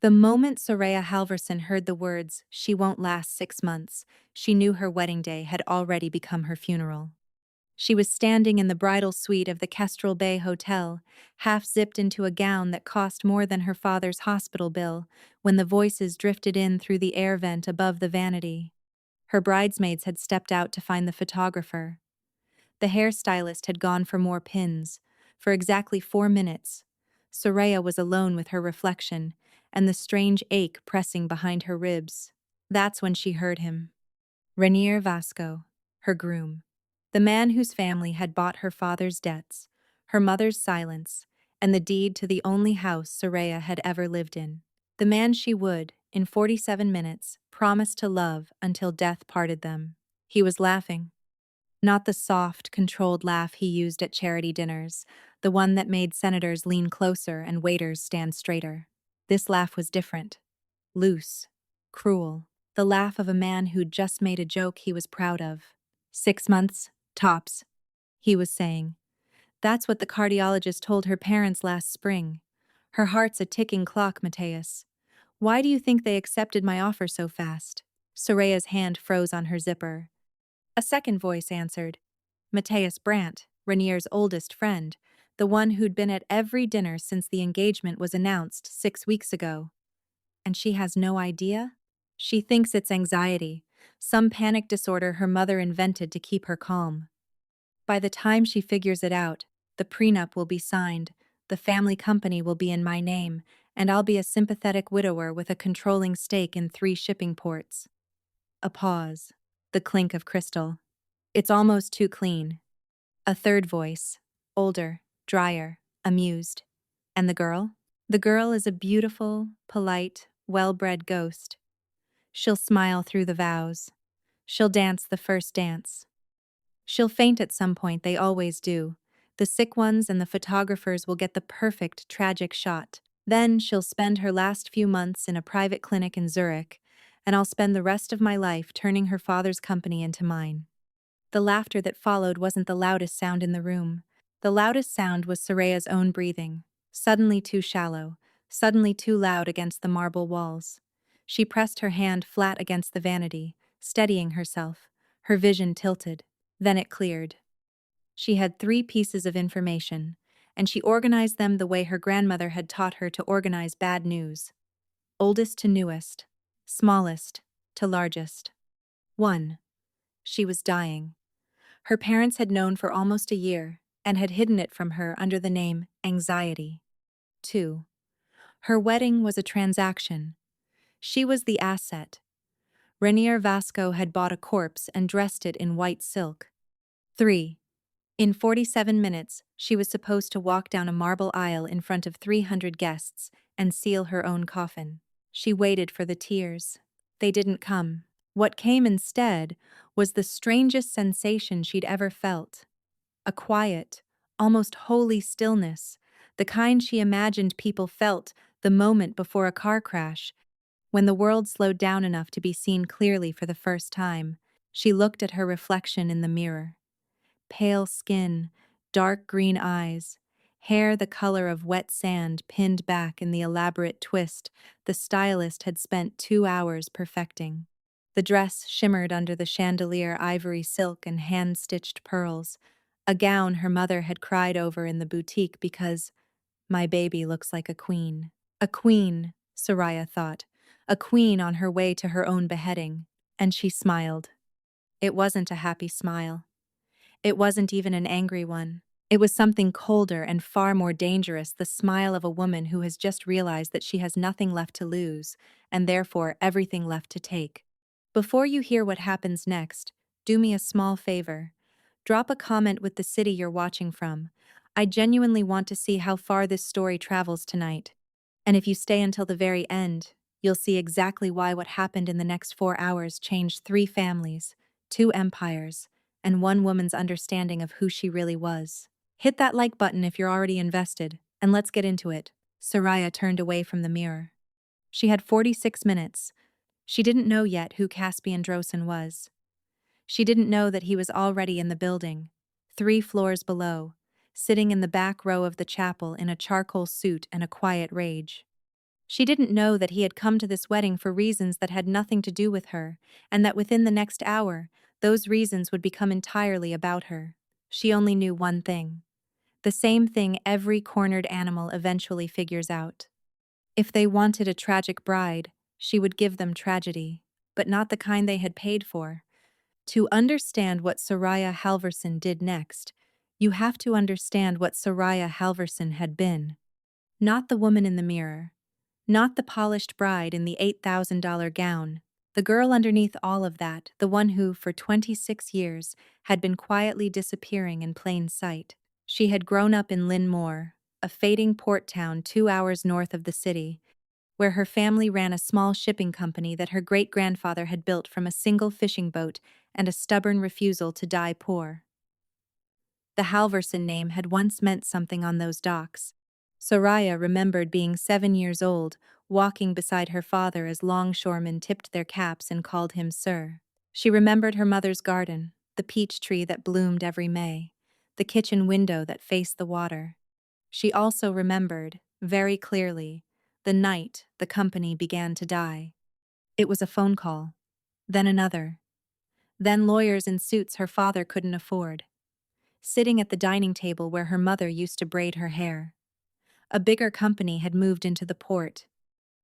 The moment Soraya Halverson heard the words, "She won't last 6 months," she knew her wedding day had already become her funeral. She was standing in the bridal suite of the Kestrel Bay Hotel, half-zipped into a gown that cost more than her father's hospital bill, when the voices drifted in through the air vent above the vanity. Her bridesmaids had stepped out to find the photographer. The hairstylist had gone for more pins. For exactly 4 minutes, Soraya was alone with her reflection and the strange ache pressing behind her ribs. That's when she heard him. Rainier Vasco, her groom. The man whose family had bought her father's debts, her mother's silence, and the deed to the only house Soraya had ever lived in. The man she would, in 47 minutes, promise to love until death parted them. He was laughing. Not the soft, controlled laugh he used at charity dinners, the one that made senators lean closer and waiters stand straighter. This laugh was different. Loose. Cruel. The laugh of a man who'd just made a joke he was proud of. 6 months, tops, he was saying. That's what the cardiologist told her parents last spring. Her heart's a ticking clock, Mateus. Why do you think they accepted my offer so fast? Soraya's hand froze on her zipper. A second voice answered. Mateus Brandt, Rainier's oldest friend, the one who'd been at every dinner since the engagement was announced 6 weeks ago. And she has no idea? She thinks it's anxiety, some panic disorder her mother invented to keep her calm. By the time she figures it out, the prenup will be signed, the family company will be in my name, and I'll be a sympathetic widower with a controlling stake in 3 shipping ports. A pause. The clink of crystal. It's almost too clean. A third voice. Older, drier, amused. And the girl? The girl is a beautiful, polite, well-bred ghost. She'll smile through the vows. She'll dance the first dance. She'll faint at some point, they always do. The sick ones and the photographers will get the perfect, tragic shot. Then she'll spend her last few months in a private clinic in Zurich, and I'll spend the rest of my life turning her father's company into mine. The laughter that followed wasn't the loudest sound in the room. The loudest sound was Soraya's own breathing, suddenly too shallow, suddenly too loud against the marble walls. She pressed her hand flat against the vanity, steadying herself, her vision tilted. Then it cleared. She had 3 pieces of information, and she organized them the way her grandmother had taught her to organize bad news. Oldest to newest, smallest to largest. 1. She was dying. Her parents had known for almost a year and had hidden it from her under the name anxiety. 2. Her wedding was a transaction. She was the asset. Rainier Vasco had bought a corpse and dressed it in white silk. 3. In 47 minutes, she was supposed to walk down a marble aisle in front of 300 guests and seal her own coffin. She waited for the tears. They didn't come. What came instead was the strangest sensation she'd ever felt. A quiet, almost holy stillness, the kind she imagined people felt the moment before a car crash, when the world slowed down enough to be seen clearly for the first time. She looked at her reflection in the mirror. Pale skin, dark green eyes, hair the color of wet sand pinned back in the elaborate twist the stylist had spent 2 hours perfecting. The dress shimmered under the chandelier ivory silk and hand-stitched pearls, a gown her mother had cried over in the boutique because, "My baby looks like a queen." A queen, Soraya thought, a queen on her way to her own beheading, and she smiled. It wasn't a happy smile. It wasn't even an angry one. It was something colder and far more dangerous, the smile of a woman who has just realized that she has nothing left to lose, and therefore everything left to take. Before you hear what happens next, do me a small favor. Drop a comment with the city you're watching from. I genuinely want to see how far this story travels tonight. And if you stay until the very end, you'll see exactly why what happened in the next 4 hours changed 3 families, 2 empires, and 1 woman's understanding of who she really was. Hit that like button if you're already invested, and let's get into it. Soraya turned away from the mirror. She had 46 minutes. She didn't know yet who Caspian Drosen was. She didn't know that he was already in the building, 3 floors below, sitting in the back row of the chapel in a charcoal suit and a quiet rage. She didn't know that he had come to this wedding for reasons that had nothing to do with her, and that within the next hour, those reasons would become entirely about her. She only knew one thing. The same thing every cornered animal eventually figures out. If they wanted a tragic bride, she would give them tragedy, but not the kind they had paid for. To understand what Soraya Halverson did next, you have to understand what Soraya Halverson had been. Not the woman in the mirror. Not the polished bride in the $8,000 gown. The girl underneath all of that, the one who, for 26 years, had been quietly disappearing in plain sight. She had grown up in Lynn Moor, a fading port town 2 hours north of the city, where her family ran a small shipping company that her great-grandfather had built from a single fishing boat and a stubborn refusal to die poor. The Halverson name had once meant something on those docks. Soraya remembered being 7 years old, walking beside her father as longshoremen tipped their caps and called him Sir. She remembered her mother's garden, the peach tree that bloomed every May, the kitchen window that faced the water. She also remembered, very clearly, the night the company began to die. It was a phone call, then another, then lawyers in suits her father couldn't afford, sitting at the dining table where her mother used to braid her hair. A bigger company had moved into the port.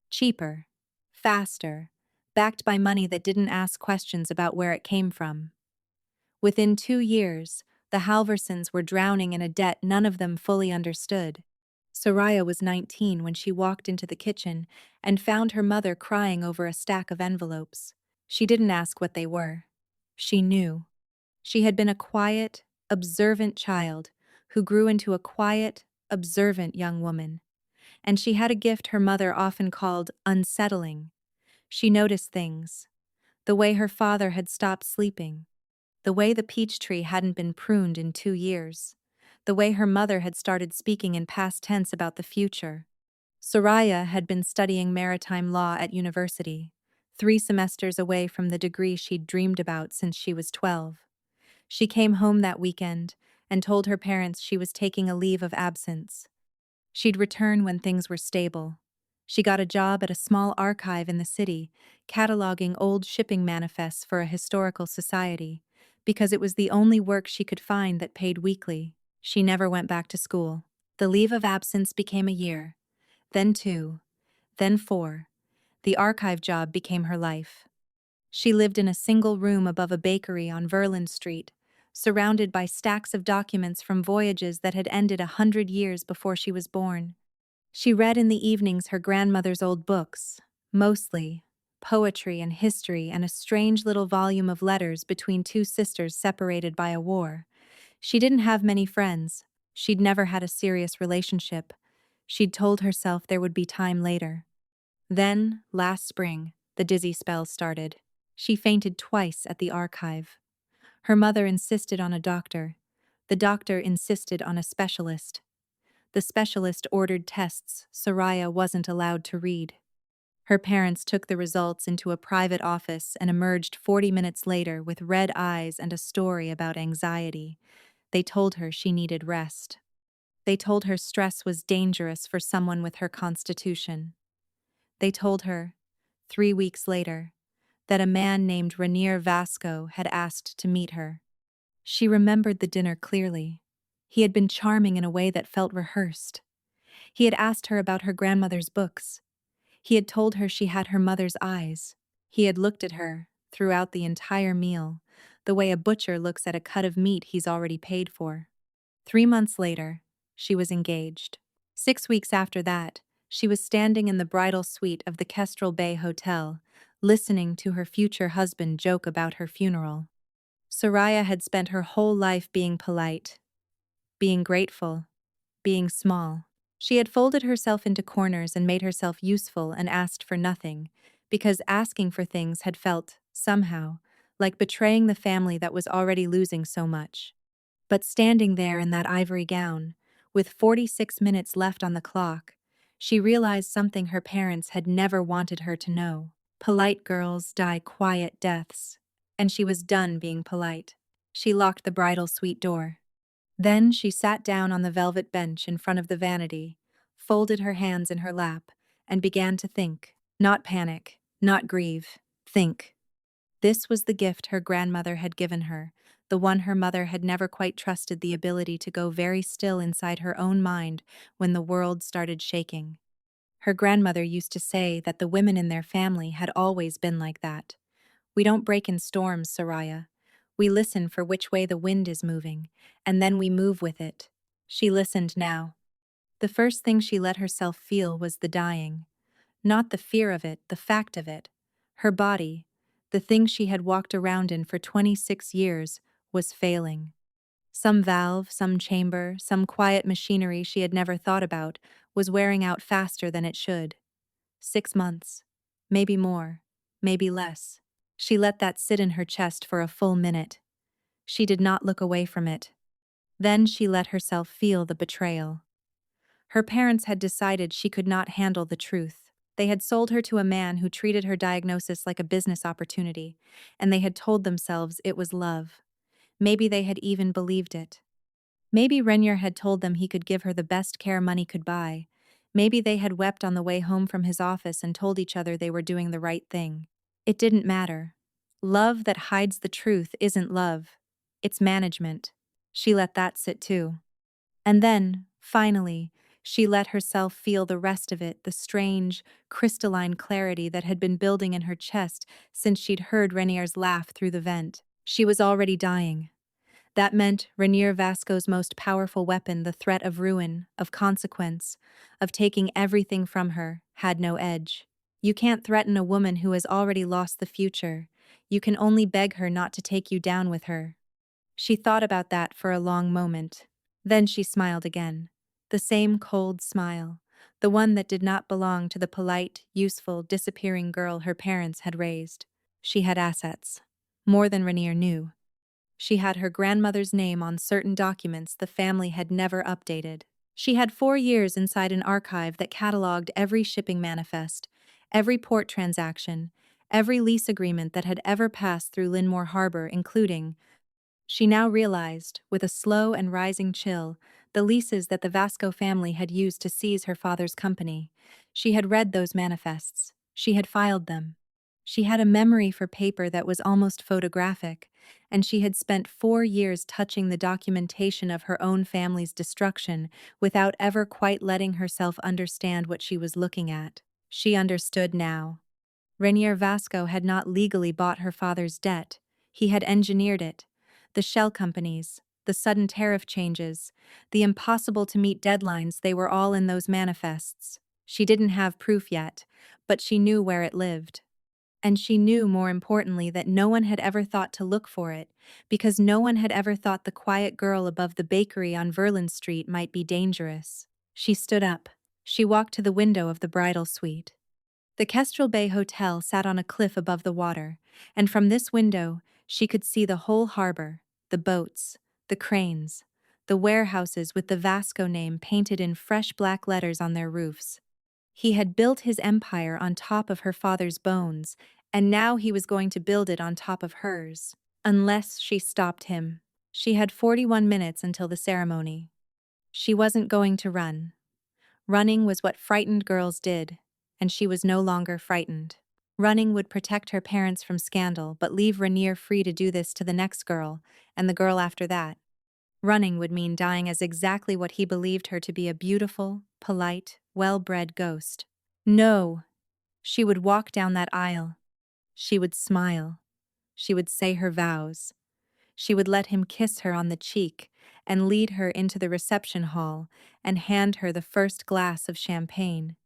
Cheaper, faster, backed by money that didn't ask questions about where it came from. Within 2 years, the Halversons were drowning in a debt none of them fully understood. Soraya was 19 when she walked into the kitchen and found her mother crying over a stack of envelopes. She didn't ask what they were. She knew. She had been a quiet, observant child who grew into a quiet, observant young woman. And she had a gift her mother often called unsettling. She noticed things. The way her father had stopped sleeping. The way the peach tree hadn't been pruned in 2 years. The way her mother had started speaking in past tense about the future. Soraya had been studying maritime law at university, 3 semesters away from the degree she'd dreamed about since she was 12. She came home that weekend and told her parents she was taking a leave of absence. She'd return when things were stable. She got a job at a small archive in the city, cataloging old shipping manifests for a historical society, because it was the only work she could find that paid weekly. She never went back to school. The leave of absence became a year, then 2, then 4. The archive job became her life. She lived in a single room above a bakery on Verland Street, surrounded by stacks of documents from voyages that had ended 100 years before she was born. She read in the evenings her grandmother's old books, mostly poetry and history and a strange little volume of letters between 2 sisters separated by a war. She didn't have many friends. She'd never had a serious relationship. She'd told herself there would be time later. Then, last spring, the dizzy spell started. She fainted twice at the archive. Her mother insisted on a doctor. The doctor insisted on a specialist. The specialist ordered tests Soraya wasn't allowed to read. Her parents took the results into a private office and emerged 40 minutes later with red eyes and a story about anxiety. They told her she needed rest. They told her stress was dangerous for someone with her constitution. They told her, 3 weeks later, that a man named Rainier Vasco had asked to meet her. She remembered the dinner clearly. He had been charming in a way that felt rehearsed. He had asked her about her grandmother's books. He had told her she had her mother's eyes. He had looked at her, throughout the entire meal, the way a butcher looks at a cut of meat he's already paid for. 3 months later, she was engaged. 6 weeks after that, she was standing in the bridal suite of the Kestrel Bay Hotel, listening to her future husband joke about her funeral. Soraya had spent her whole life being polite, being grateful, being small. She had folded herself into corners and made herself useful and asked for nothing, because asking for things had felt, somehow, like betraying the family that was already losing so much. But standing there in that ivory gown, with 46 minutes left on the clock, she realized something her parents had never wanted her to know. Polite girls die quiet deaths, and she was done being polite. She locked the bridal suite door. Then she sat down on the velvet bench in front of the vanity, folded her hands in her lap, and began to think. Not panic, not grieve. Think. This was the gift her grandmother had given her, the one her mother had never quite trusted, the ability to go very still inside her own mind when the world started shaking. Her grandmother used to say that the women in their family had always been like that. We don't break in storms, Soraya. We listen for which way the wind is moving, and then we move with it. She listened now. The first thing she let herself feel was the dying. Not the fear of it, the fact of it. Her body, the thing she had walked around in for 26 years, was failing. Some valve, some chamber, some quiet machinery she had never thought about was wearing out faster than it should. 6 months. Maybe more. Maybe less. She let that sit in her chest for a full minute. She did not look away from it. Then she let herself feel the betrayal. Her parents had decided she could not handle the truth. They had sold her to a man who treated her diagnosis like a business opportunity, and they had told themselves it was love. Maybe they had even believed it. Maybe Renier had told them he could give her the best care money could buy. Maybe they had wept on the way home from his office and told each other they were doing the right thing. It didn't matter. Love that hides the truth isn't love. It's management. She let that sit too. And then, finally, she let herself feel the rest of it, the strange, crystalline clarity that had been building in her chest since she'd heard Renier's laugh through the vent. She was already dying. That meant Renier Vasco's most powerful weapon, the threat of ruin, of consequence, of taking everything from her, had no edge. You can't threaten a woman who has already lost the future. You can only beg her not to take you down with her. She thought about that for a long moment. Then she smiled again. The same cold smile, the one that did not belong to the polite, useful, disappearing girl her parents had raised. She had assets. More than Renier knew. She had her grandmother's name on certain documents the family had never updated. She had 4 years inside an archive that cataloged every shipping manifest, every port transaction, every lease agreement that had ever passed through Linmore Harbor, including, she now realized, with a slow and rising chill, the leases that the Vasco family had used to seize her father's company. She had read those manifests. She had filed them. She had a memory for paper that was almost photographic, and she had spent 4 years touching the documentation of her own family's destruction without ever quite letting herself understand what she was looking at. She understood now. Renier Vasco had not legally bought her father's debt. He had engineered it. The shell companies, the sudden tariff changes, the impossible-to-meet deadlines, they were all in those manifests. She didn't have proof yet, but she knew where it lived. And she knew, more importantly, that no one had ever thought to look for it, because no one had ever thought the quiet girl above the bakery on Verlin Street might be dangerous. She stood up. She walked to the window of the bridal suite. The Kestrel Bay Hotel sat on a cliff above the water, and from this window, she could see the whole harbor, the boats, the cranes, the warehouses with the Vasco name painted in fresh black letters on their roofs. He had built his empire on top of her father's bones, and now he was going to build it on top of hers. Unless she stopped him. She had 41 minutes until the ceremony. She wasn't going to run. Running was what frightened girls did, and she was no longer frightened. Running would protect her parents from scandal, but leave Renier free to do this to the next girl, and the girl after that. Running would mean dying as exactly what he believed her to be, a beautiful, polite, well-bred ghost. No! She would walk down that aisle. She would smile. She would say her vows. She would let him kiss her on the cheek and lead her into the reception hall and hand her the first glass of champagne.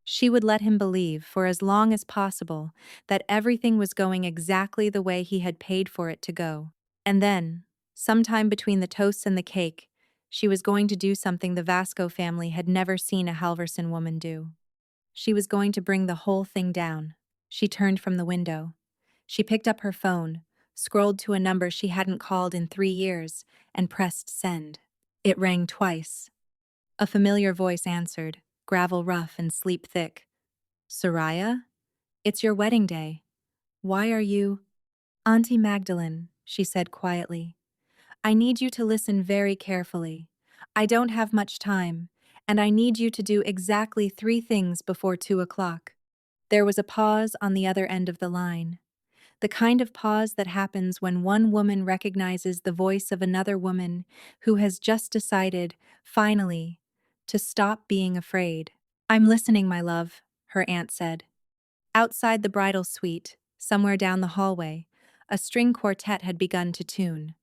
She would let him believe, for as long as possible, that everything was going exactly the way he had paid for it to go. And then, sometime between the toasts and the cake, she was going to do something the Vasco family had never seen a Halverson woman do. She was going to bring the whole thing down. She turned from the window. She picked up her phone, scrolled to a number she hadn't called in 3 years, and pressed send. It rang twice. A familiar voice answered, gravel rough and sleep thick. Soraya? It's your wedding day. Why are you— Auntie Magdalene, she said quietly. I need you to listen very carefully. I don't have much time, and I need you to do exactly 3 things before 2 o'clock. There was a pause on the other end of the line. The kind of pause that happens when one woman recognizes the voice of another woman who has just decided, finally, to stop being afraid. "I'm listening, my love," her aunt said. Outside the bridal suite, somewhere down the hallway, a string quartet had begun to tune.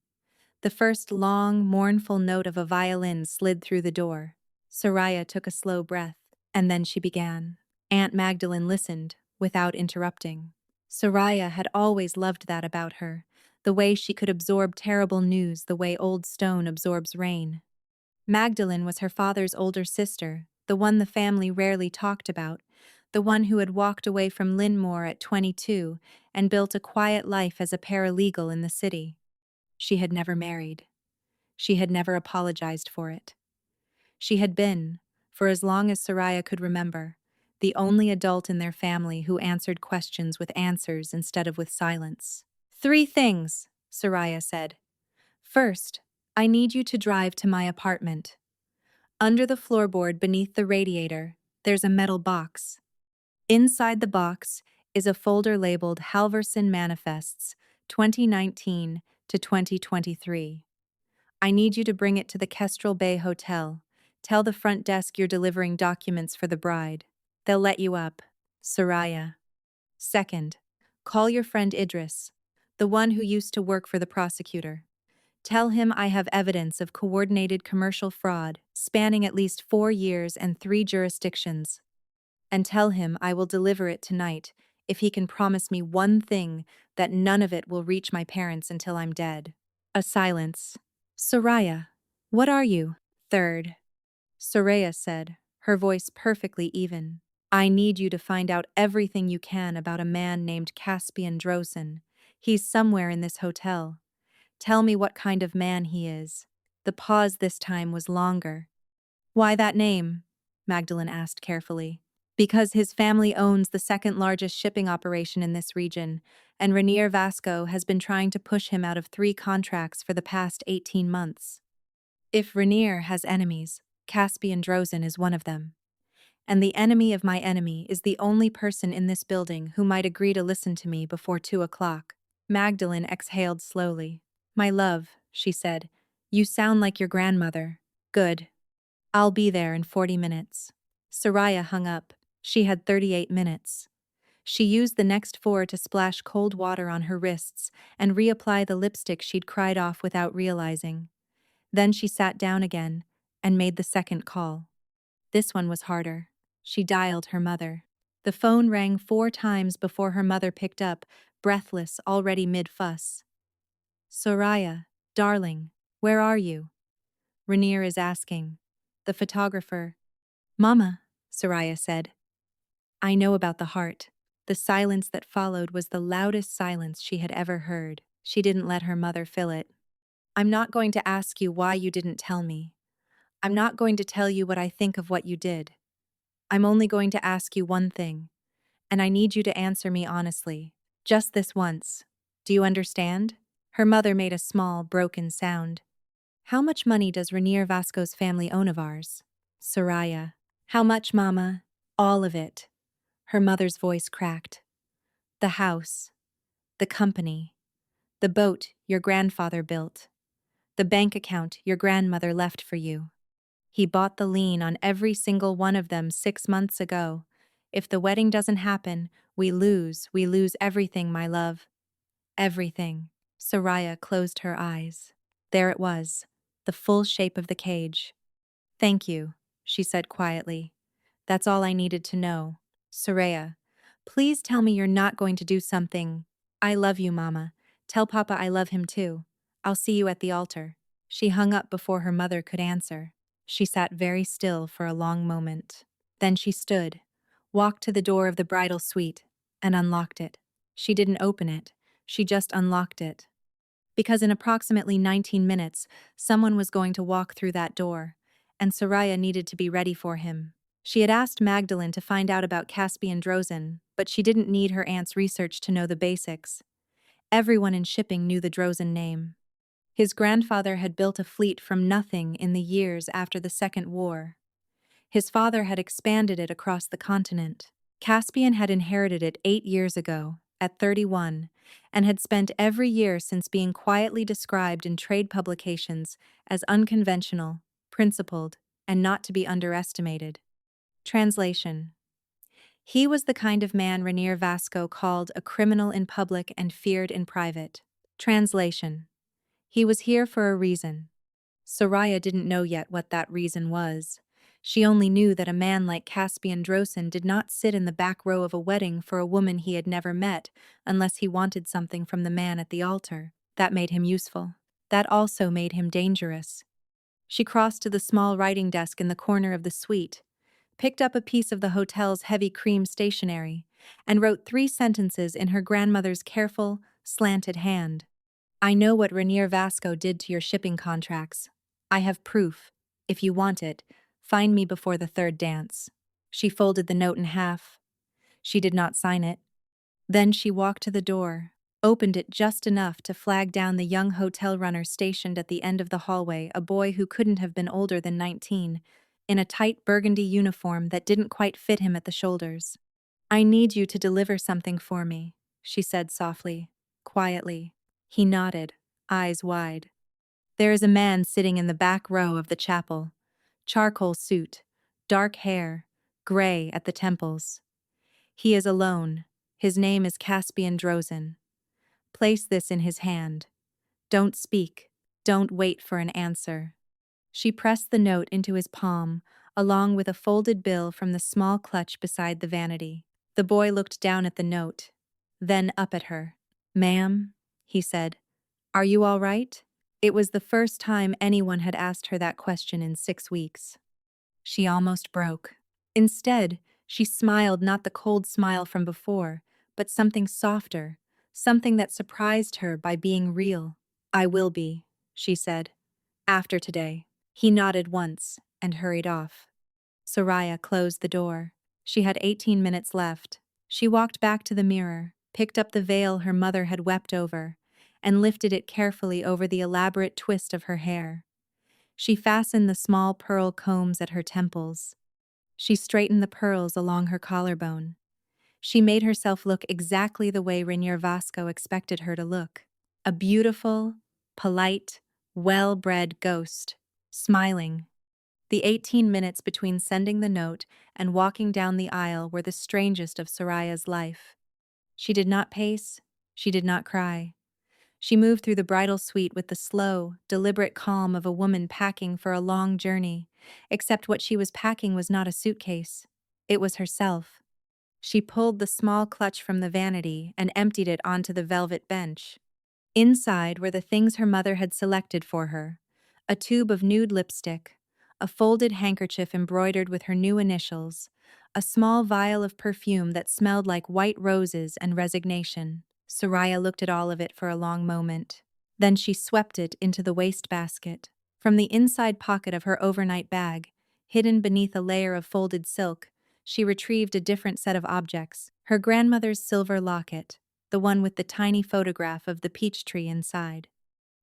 The first long, mournful note of a violin slid through the door. Soraya took a slow breath, and then she began. Aunt Magdalene listened, without interrupting. Soraya had always loved that about her, the way she could absorb terrible news the way old stone absorbs rain. Magdalene was her father's older sister, the one the family rarely talked about, the one who had walked away from Linmore at 22 and built a quiet life as a paralegal in the city. She had never married. She had never apologized for it. She had been, for as long as Soraya could remember, the only adult in their family who answered questions with answers instead of with silence. "3 things," Soraya said. "First, I need you to drive to my apartment. Under the floorboard beneath the radiator, there's a metal box. Inside the box is a folder labeled Halverson Manifests, 2019 to 2023. I need you to bring it to the Kestrel Bay Hotel. Tell the front desk you're delivering documents for the bride. They'll let you up." Soraya. "Second, call your friend Idris, the one who used to work for the prosecutor. Tell him I have evidence of coordinated commercial fraud spanning at least 4 years and 3 jurisdictions. And tell him I will deliver it tonight if he can promise me one thing, that none of it will reach my parents until I'm dead." A silence. "Soraya, what are you?" "Third," Soraya said, her voice perfectly even. "I need you to find out everything you can about a man named Caspian Drosen. He's somewhere in this hotel. Tell me what kind of man he is." The pause this time was longer. "Why that name?" Magdalene asked carefully. "Because his family owns the second largest shipping operation in this region, and Rainier Vasco has been trying to push him out of 3 contracts for the past 18 months. If Rainier has enemies, Caspian Drosen is one of them. And the enemy of my enemy is the only person in this building who might agree to listen to me before 2 o'clock." Magdalene exhaled slowly. "My love," she said, "you sound like your grandmother. Good. I'll be there in 40 minutes. Soraya hung up. She had 38 minutes. She used the next 4 to splash cold water on her wrists and reapply the lipstick she'd cried off without realizing. Then she sat down again and made the second call. This one was harder. She dialed her mother. The phone rang 4 times before her mother picked up, breathless, already mid-fuss. "Soraya, darling, where are you?" Rainier is asking. The photographer. "Mama," Soraya said. "I know about the heart." The silence that followed was the loudest silence she had ever heard. She didn't let her mother fill it. "I'm not going to ask you why you didn't tell me. I'm not going to tell you what I think of what you did. I'm only going to ask you one thing, and I need you to answer me honestly. Just this once. Do you understand?" Her mother made a small, broken sound. "How much money does Rainier Vasco's family own of ours?" Soraya. "How much, Mama?" "All of it." Her mother's voice cracked. "The house, the company, the boat your grandfather built, the bank account your grandmother left for you. He bought the lien on every single one of them 6 months ago. If the wedding doesn't happen, we lose everything, my love. Everything." Soraya closed her eyes. There it was, the full shape of the cage. "Thank you," she said quietly. "That's all I needed to know." "Soraya, please tell me you're not going to do something." "I love you, Mama. Tell Papa I love him too. I'll see you at the altar." She hung up before her mother could answer. She sat very still for a long moment. Then she stood, walked to the door of the bridal suite, and unlocked it. She didn't open it. She just unlocked it. Because in approximately 19 minutes, someone was going to walk through that door, and Soraya needed to be ready for him. She had asked Magdalene to find out about Caspian Drosen, but she didn't need her aunt's research to know the basics. Everyone in shipping knew the Drosen name. His grandfather had built a fleet from nothing in the years after the Second War. His father had expanded it across the continent. Caspian had inherited it 8 years ago, at 31, and had spent every year since being quietly described in trade publications as unconventional, principled, and not to be underestimated. Translation. He was the kind of man Rainier Vasco called a criminal in public and feared in private. Translation. He was here for a reason. Soraya didn't know yet what that reason was. She only knew that a man like Caspian Drosin did not sit in the back row of a wedding for a woman he had never met unless he wanted something from the man at the altar. That made him useful. That also made him dangerous. She crossed to the small writing desk in the corner of the suite, picked up a piece of the hotel's heavy cream stationery, and wrote 3 sentences in her grandmother's careful, slanted hand. I know what Rainier Vasco did to your shipping contracts. I have proof. If you want it, find me before the 3rd dance. She folded the note in half. She did not sign it. Then she walked to the door, opened it just enough to flag down the young hotel runner stationed at the end of the hallway, a boy who couldn't have been older than 19, in a tight burgundy uniform that didn't quite fit him at the shoulders. I need you to deliver something for me, she said softly, quietly. He nodded, eyes wide. There is a man sitting in the back row of the chapel. Charcoal suit, dark hair, gray at the temples. He is alone. His name is Caspian Drosin. Place this in his hand. Don't speak. Don't wait for an answer. She pressed the note into his palm, along with a folded bill from the small clutch beside the vanity. The boy looked down at the note, then up at her. Ma'am, he said, are you all right? It was the first time anyone had asked her that question in 6 weeks. She almost broke. Instead, she smiled, not the cold smile from before, but something softer, something that surprised her by being real. I will be, she said. After today. He nodded once and hurried off. Soraya closed the door. She had 18 minutes left. She walked back to the mirror, picked up the veil her mother had wept over, and lifted it carefully over the elaborate twist of her hair. She fastened the small pearl combs at her temples. She straightened the pearls along her collarbone. She made herself look exactly the way Rainier Vasco expected her to look. A beautiful, polite, well-bred ghost, smiling. The 18 minutes between sending the note and walking down the aisle were the strangest of Soraya's life. She did not pace, she did not cry. She moved through the bridal suite with the slow, deliberate calm of a woman packing for a long journey, except what she was packing was not a suitcase. It was herself. She pulled the small clutch from the vanity and emptied it onto the velvet bench. Inside were the things her mother had selected for her: a tube of nude lipstick, a folded handkerchief embroidered with her new initials, a small vial of perfume that smelled like white roses and resignation. Soraya looked at all of it for a long moment. Then she swept it into the wastebasket. From the inside pocket of her overnight bag, hidden beneath a layer of folded silk, she retrieved a different set of objects: her grandmother's silver locket, the one with the tiny photograph of the peach tree inside.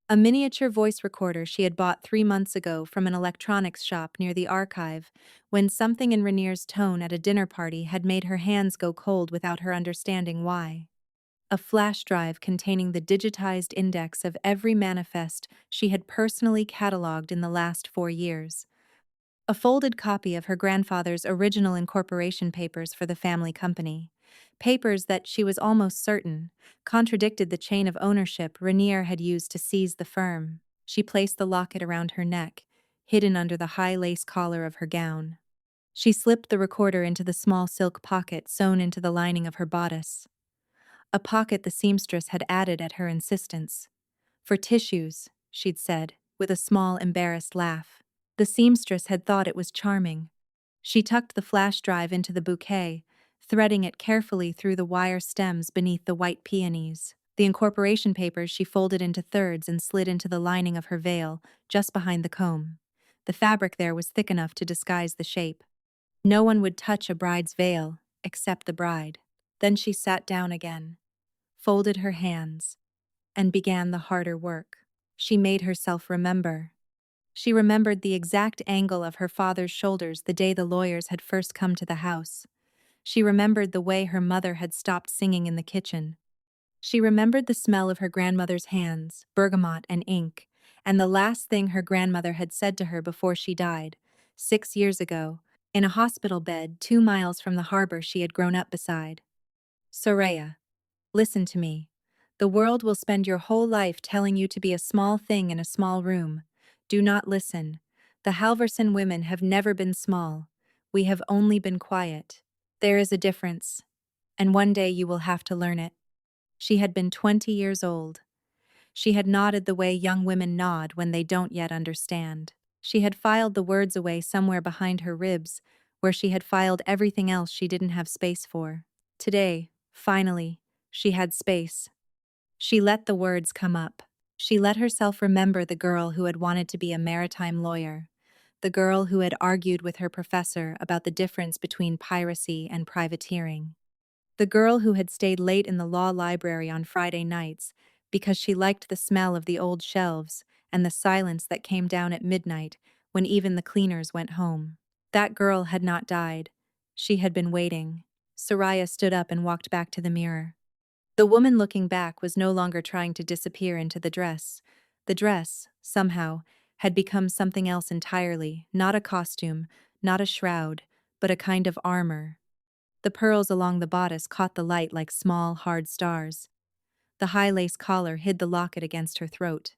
A miniature voice recorder she had bought 3 months ago from an electronics shop near the archive, when something in Rainier's tone at a dinner party had made her hands go cold without her understanding why. A flash drive containing the digitized index of every manifest she had personally cataloged in the last 4 years. A folded copy of her grandfather's original incorporation papers for the family company. Papers that, she was almost certain, contradicted the chain of ownership Rainier had used to seize the firm. She placed the locket around her neck, hidden under the high lace collar of her gown. She slipped the recorder into the small silk pocket sewn into the lining of her bodice. A pocket the seamstress had added at her insistence. For tissues, she'd said, with a small, embarrassed laugh. The seamstress had thought it was charming. She tucked the flash drive into the bouquet, threading it carefully through the wire stems beneath the white peonies. The incorporation papers she folded into thirds and slid into the lining of her veil, just behind the comb. The fabric there was thick enough to disguise the shape. No one would touch a bride's veil, except the bride. Then she sat down again, folded her hands, and began the harder work. She made herself remember. She remembered the exact angle of her father's shoulders the day the lawyers had first come to the house. She remembered the way her mother had stopped singing in the kitchen. She remembered the smell of her grandmother's hands, bergamot and ink, and the last thing her grandmother had said to her before she died, 6 years ago, in a hospital bed 2 miles from the harbor she had grown up beside. Soraya, listen to me. The world will spend your whole life telling you to be a small thing in a small room. Do not listen. The Halverson women have never been small. We have only been quiet. There is a difference, and one day you will have to learn it. She had been 20 years old. She had nodded the way young women nod when they don't yet understand. She had filed the words away somewhere behind her ribs, where she had filed everything else she didn't have space for. Today, finally, she had space. She let the words come up. She let herself remember the girl who had wanted to be a maritime lawyer, the girl who had argued with her professor about the difference between piracy and privateering, the girl who had stayed late in the law library on Friday nights because she liked the smell of the old shelves and the silence that came down at midnight when even the cleaners went home. That girl had not died. She had been waiting. Soraya stood up and walked back to the mirror. The woman looking back was no longer trying to disappear into the dress. The dress, somehow, had become something else entirely, not a costume, not a shroud, but a kind of armor. The pearls along the bodice caught the light like small, hard stars. The high lace collar hid the locket against her throat.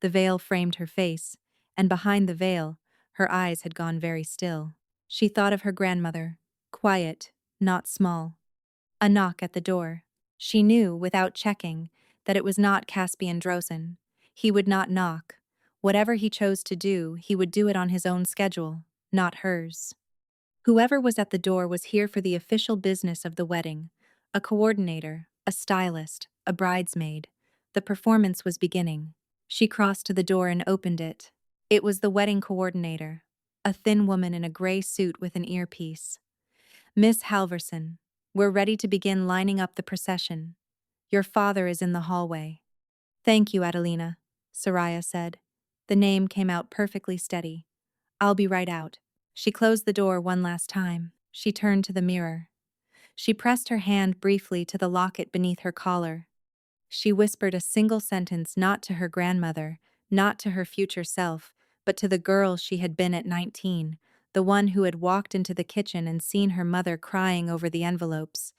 The veil framed her face, and behind the veil, her eyes had gone very still. She thought of her grandmother, quiet, not small. A knock at the door. She knew, without checking, that it was not Caspian Drosen. He would not knock. Whatever he chose to do, he would do it on his own schedule, not hers. Whoever was at the door was here for the official business of the wedding. A coordinator, a stylist, a bridesmaid. The performance was beginning. She crossed to the door and opened it. It was the wedding coordinator, a thin woman in a gray suit with an earpiece. Miss Halverson, we're ready to begin lining up the procession. Your father is in the hallway. Thank you, Adelina, Soraya said. The name came out perfectly steady. I'll be right out. She closed the door one last time. She turned to the mirror. She pressed her hand briefly to the locket beneath her collar. She whispered a single sentence not to her grandmother, not to her future self, but to the girl she had been at 19, the one who had walked into the kitchen and seen her mother crying over the envelopes.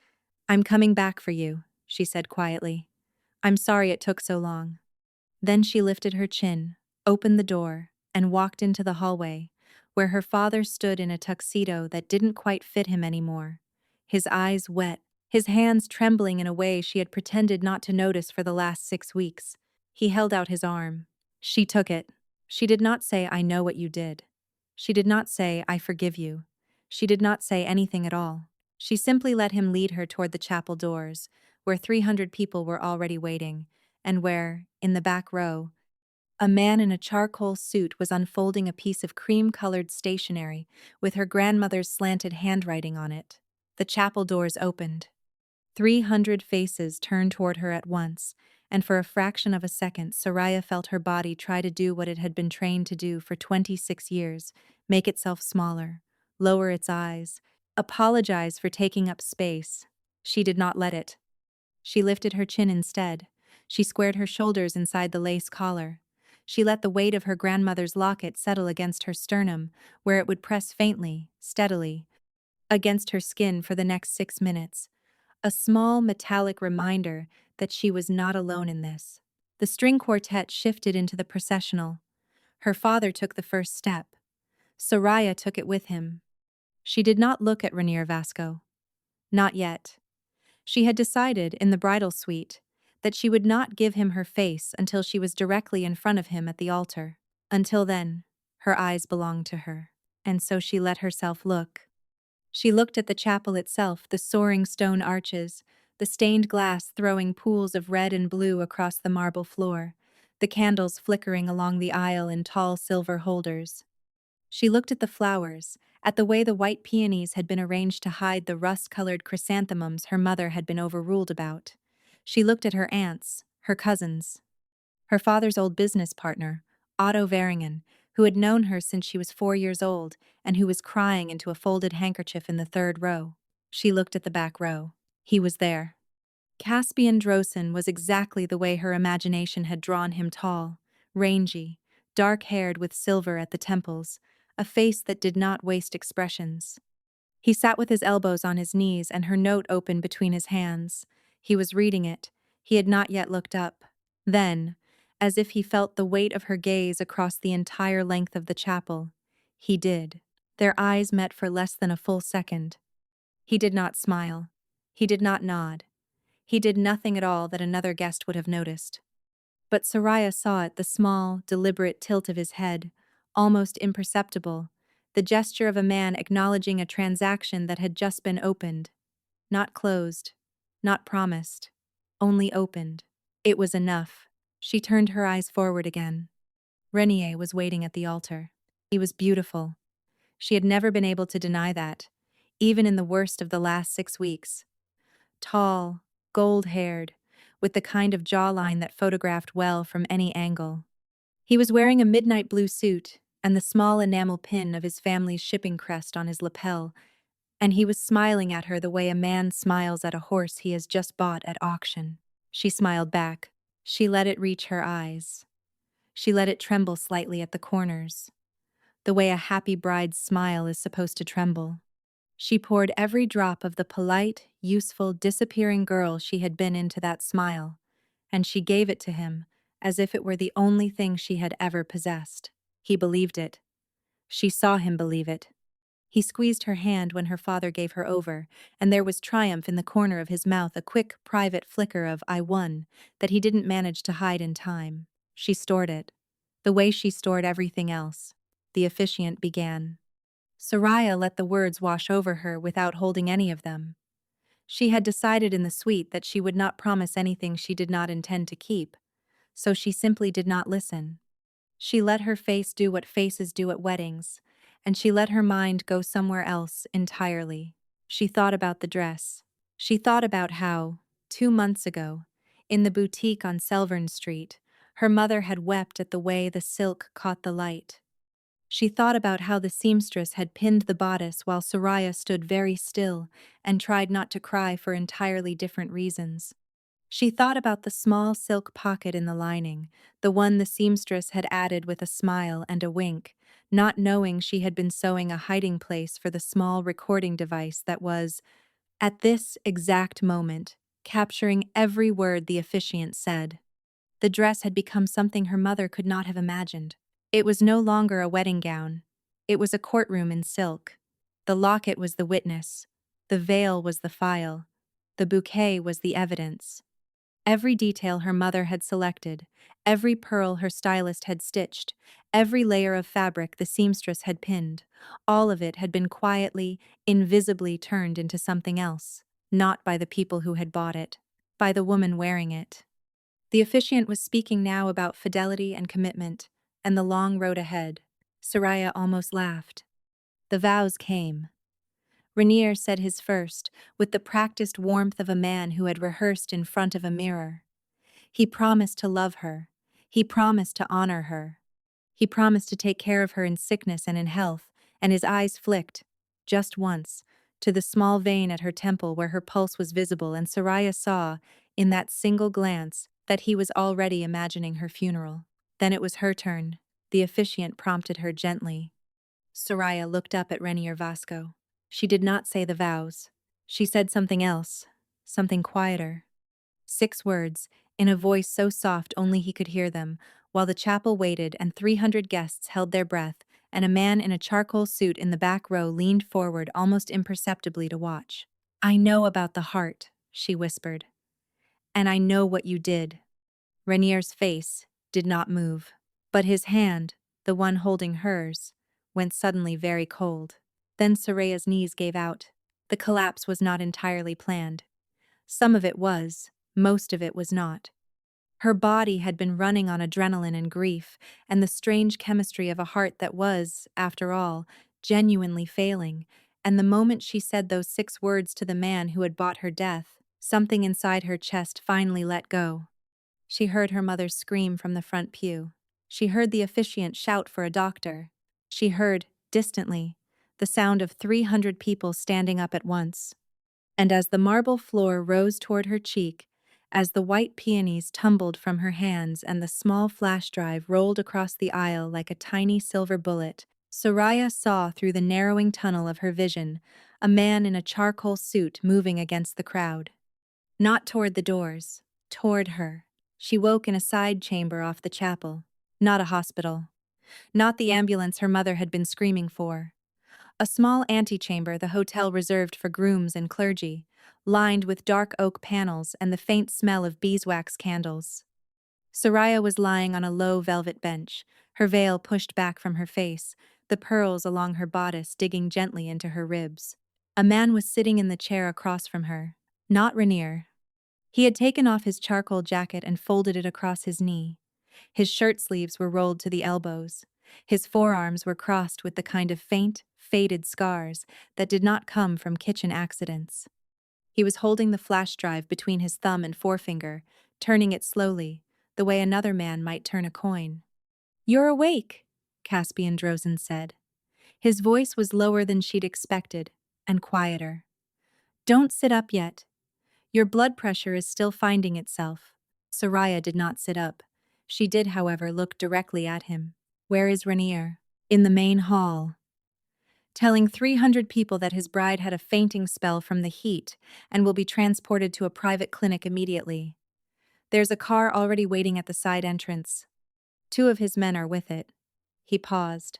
I'm coming back for you, she said quietly. I'm sorry it took so long. Then she lifted her chin, opened the door, and walked into the hallway, where her father stood in a tuxedo that didn't quite fit him anymore. His eyes wet, his hands trembling in a way she had pretended not to notice for the last 6 weeks. He held out his arm. She took it. She did not say, I know what you did. She did not say, I forgive you. She did not say anything at all. She simply let him lead her toward the chapel doors, where 300 people were already waiting, and where, in the back row, a man in a charcoal suit was unfolding a piece of cream-colored stationery with her grandmother's slanted handwriting on it. The chapel doors opened. 300 faces turned toward her at once, and for a fraction of a second Soraya felt her body try to do what it had been trained to do for 26 years, make itself smaller, lower its eyes, apologize for taking up space. She did not let it. She lifted her chin instead. She squared her shoulders inside the lace collar. She let the weight of her grandmother's locket settle against her sternum, where it would press faintly, steadily, against her skin for the next 6 minutes. A small, metallic reminder that she was not alone in this. The string quartet shifted into the processional. Her father took the first step. Soraya took it with him. She did not look at Rainier Vasco. Not yet. She had decided, in the bridal suite, that she would not give him her face until she was directly in front of him at the altar. Until then, her eyes belonged to her, and so she let herself look. She looked at the chapel itself, the soaring stone arches, the stained glass throwing pools of red and blue across the marble floor, the candles flickering along the aisle in tall silver holders. She looked at the flowers, at the way the white peonies had been arranged to hide the rust-colored chrysanthemums her mother had been overruled about. She looked at her aunts, her cousins, her father's old business partner, Otto Varingen, who had known her since she was 4 years old and who was crying into a folded handkerchief in the third row. She looked at the back row. He was there. Caspian Drosin was exactly the way her imagination had drawn him: tall, rangy, dark-haired with silver at the temples, a face that did not waste expressions. He sat with his elbows on his knees and her note open between his hands. He was reading it. He had not yet looked up. Then, as if he felt the weight of her gaze across the entire length of the chapel, he did. Their eyes met for less than a full second. He did not smile. He did not nod. He did nothing at all that another guest would have noticed. But Soraya saw it, the small, deliberate tilt of his head, almost imperceptible, the gesture of a man acknowledging a transaction that had just been opened. Not closed, not promised, only opened. It was enough. She turned her eyes forward again. Renier was waiting at the altar. He was beautiful. She had never been able to deny that, even in the worst of the last 6 weeks. Tall, gold-haired, with the kind of jawline that photographed well from any angle. He was wearing a midnight blue suit and the small enamel pin of his family's shipping crest on his lapel, and he was smiling at her the way a man smiles at a horse he has just bought at auction. She smiled back. She let it reach her eyes. She let it tremble slightly at the corners, the way a happy bride's smile is supposed to tremble. She poured every drop of the polite, useful, disappearing girl she had been into that smile, and she gave it to him as if it were the only thing she had ever possessed. He believed it. She saw him believe it. He squeezed her hand when her father gave her over, and there was triumph in the corner of his mouth, a quick, private flicker of "I won" that he didn't manage to hide in time. She stored it, the way she stored everything else. The officiant began. Soraya let the words wash over her without holding any of them. She had decided in the suite that she would not promise anything she did not intend to keep, so she simply did not listen. She let her face do what faces do at weddings, and she let her mind go somewhere else entirely. She thought about the dress. She thought about how, 2 months ago, in the boutique on Selvern Street, her mother had wept at the way the silk caught the light. She thought about how the seamstress had pinned the bodice while Soraya stood very still and tried not to cry for entirely different reasons. She thought about the small silk pocket in the lining, the one the seamstress had added with a smile and a wink, not knowing she had been sewing a hiding place for the small recording device that was, at this exact moment, capturing every word the officiant said. The dress had become something her mother could not have imagined. It was no longer a wedding gown. It was a courtroom in silk. The locket was the witness. The veil was the file. The bouquet was the evidence. Every detail her mother had selected, every pearl her stylist had stitched, every layer of fabric the seamstress had pinned, all of it had been quietly, invisibly turned into something else, not by the people who had bought it, by the woman wearing it. The officiant was speaking now about fidelity and commitment, and the long road ahead. Soraya almost laughed. The vows came. Rainier said his first, with the practiced warmth of a man who had rehearsed in front of a mirror. He promised to love her. He promised to honor her. He promised to take care of her in sickness and in health, and his eyes flicked, just once, to the small vein at her temple where her pulse was visible, and Soraya saw, in that single glance, that he was already imagining her funeral. Then it was her turn. The officiant prompted her gently. Soraya looked up at Renier Vasco. She did not say the vows. She said something else, something quieter. 6 words, in a voice so soft only he could hear them, while the chapel waited and 300 guests held their breath, and a man in a charcoal suit in the back row leaned forward almost imperceptibly to watch. "I know about the heart," she whispered. "And I know what you did." Renier's face did not move, but his hand, the one holding hers, went suddenly very cold. Then Soraya's knees gave out. The collapse was not entirely planned. Some of it was, most of it was not. Her body had been running on adrenaline and grief, and the strange chemistry of a heart that was, after all, genuinely failing, and the moment she said those 6 words to the man who had bought her death, something inside her chest finally let go. She heard her mother scream from the front pew. She heard the officiant shout for a doctor. She heard, distantly, the sound of 300 people standing up at once. And as the marble floor rose toward her cheek, as the white peonies tumbled from her hands and the small flash drive rolled across the aisle like a tiny silver bullet, Soraya saw through the narrowing tunnel of her vision a man in a charcoal suit moving against the crowd. Not toward the doors, toward her. She woke in a side chamber off the chapel. Not a hospital. Not the ambulance her mother had been screaming for. A small antechamber the hotel reserved for grooms and clergy, lined with dark oak panels and the faint smell of beeswax candles. Soraya was lying on a low velvet bench, her veil pushed back from her face, the pearls along her bodice digging gently into her ribs. A man was sitting in the chair across from her. Not Rainier. He had taken off his charcoal jacket and folded it across his knee. His shirt sleeves were rolled to the elbows. His forearms were crossed with the kind of faint, faded scars that did not come from kitchen accidents. He was holding the flash drive between his thumb and forefinger, turning it slowly, the way another man might turn a coin. "You're awake," Caspian Drozen said. His voice was lower than she'd expected, and quieter. "Don't sit up yet. Your blood pressure is still finding itself." Soraya did not sit up. She did, however, look directly at him. "Where is Rainier?" "In the main hall." Telling 300 people that his bride had a fainting spell from the heat and will be transported to a private clinic immediately. There's a car already waiting at the side entrance. 2 of his men are with it. He paused.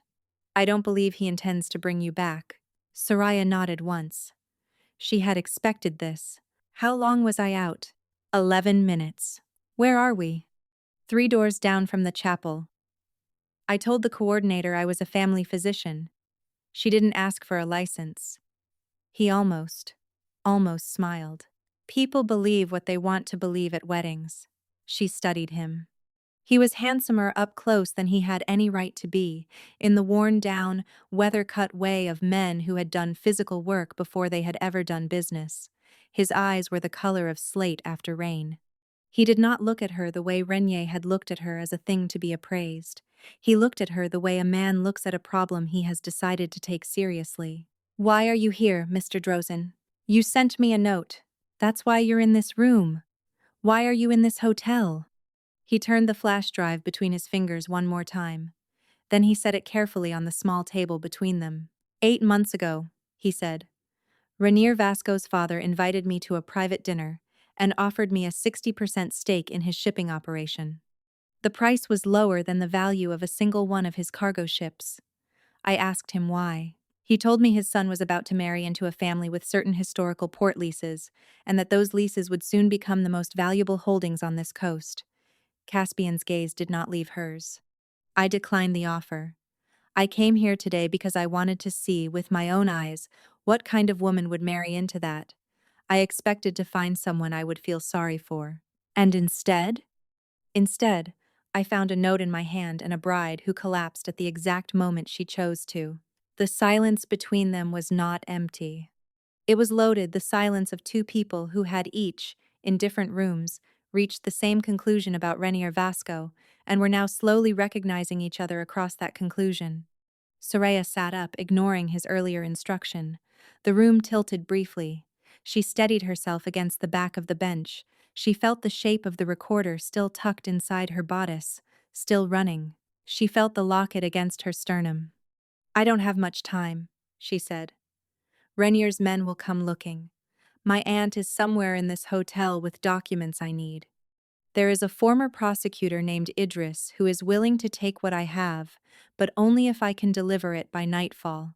"I don't believe he intends to bring you back." Soraya nodded once. She had expected this. "How long was I out?" 11 minutes. "Where are we?" 3 doors down from the chapel. I told the coordinator I was a family physician. She didn't ask for a license. He almost smiled. "People believe what they want to believe at weddings." She studied him. He was handsomer up close than he had any right to be, in the worn-down, weather-cut way of men who had done physical work before they had ever done business. His eyes were the color of slate after rain. He did not look at her the way Renier had looked at her as a thing to be appraised. He looked at her the way a man looks at a problem he has decided to take seriously. "Why are you here, Mr. Drozen? You sent me a note. That's why you're in this room. Why are you in this hotel?" He turned the flash drive between his fingers one more time. Then he set it carefully on the small table between them. 8 months ago, he said, Rainier Vasco's father invited me to a private dinner and offered me a 60% stake in his shipping operation. The price was lower than the value of a single one of his cargo ships. I asked him why. He told me his son was about to marry into a family with certain historical port leases, and that those leases would soon become the most valuable holdings on this coast. Caspian's gaze did not leave hers. I declined the offer. I came here today because I wanted to see, with my own eyes, what kind of woman would marry into that. I expected to find someone I would feel sorry for. And instead? Instead, I found a note in my hand and a bride who collapsed at the exact moment she chose to. The silence between them was not empty. It was loaded, the silence of 2 people who had each, in different rooms, reached the same conclusion about Rainier Vasco, and were now slowly recognizing each other across that conclusion. Soraya sat up, ignoring his earlier instruction. The room tilted briefly. She steadied herself against the back of the bench. She felt the shape of the recorder still tucked inside her bodice, still running. She felt the locket against her sternum. "I don't have much time," she said. "Rainier's men will come looking. My aunt is somewhere in this hotel with documents I need. There is a former prosecutor named Idris who is willing to take what I have, but only if I can deliver it by nightfall.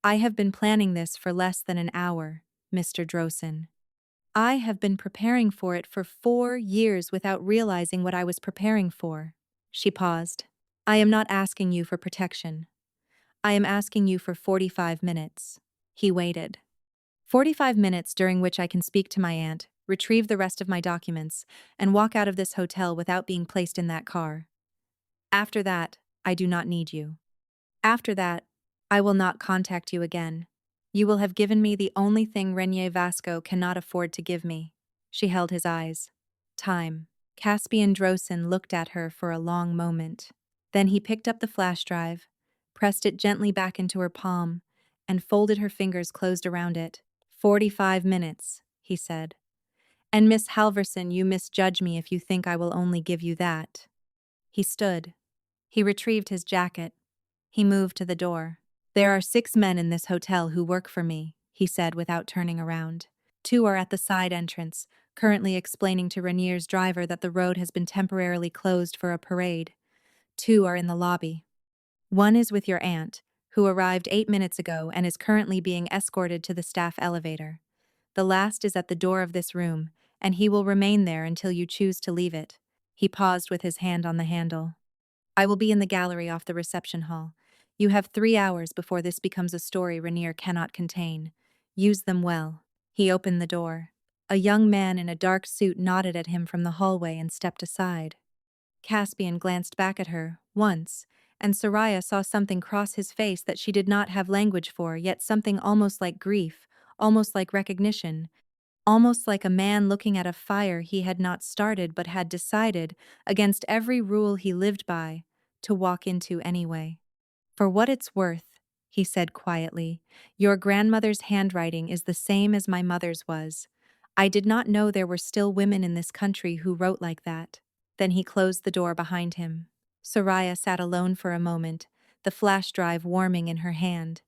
I have been planning this for less than an hour, Mr. Drozen. I have been preparing for it for 4 years without realizing what I was preparing for." She paused. "I am not asking you for protection. I am asking you for 45 minutes. He waited. 45 minutes during which I can speak to my aunt, retrieve the rest of my documents, and walk out of this hotel without being placed in that car. After that, I do not need you. After that, I will not contact you again. You will have given me the only thing Rainier Vasco cannot afford to give me." She held his eyes. Time. Caspian Drozen looked at her for a long moment. Then he picked up the flash drive, pressed it gently back into her palm, and folded her fingers closed around it. 45 minutes, he said. And Miss Halverson, you misjudge me if you think I will only give you that. He stood. He retrieved his jacket. He moved to the door. There are 6 men in this hotel who work for me, he said without turning around. 2 are at the side entrance, currently explaining to Rainier's driver that the road has been temporarily closed for a parade. 2 are in the lobby. 1 is with your aunt, who arrived 8 minutes ago and is currently being escorted to the staff elevator. The last is at the door of this room, and he will remain there until you choose to leave it. He paused with his hand on the handle. I will be in the gallery off the reception hall. You have 3 hours before this becomes a story Rainier cannot contain. Use them well. He opened the door. A young man in a dark suit nodded at him from the hallway and stepped aside. Caspian glanced back at her, once, and Soraya saw something cross his face that she did not have language for, yet something almost like grief, almost like recognition, almost like a man looking at a fire he had not started but had decided, against every rule he lived by, to walk into anyway. For what it's worth, he said quietly, your grandmother's handwriting is the same as my mother's was. I did not know there were still women in this country who wrote like that. Then he closed the door behind him. Soraya sat alone for a moment, the flash drive warming in her hand.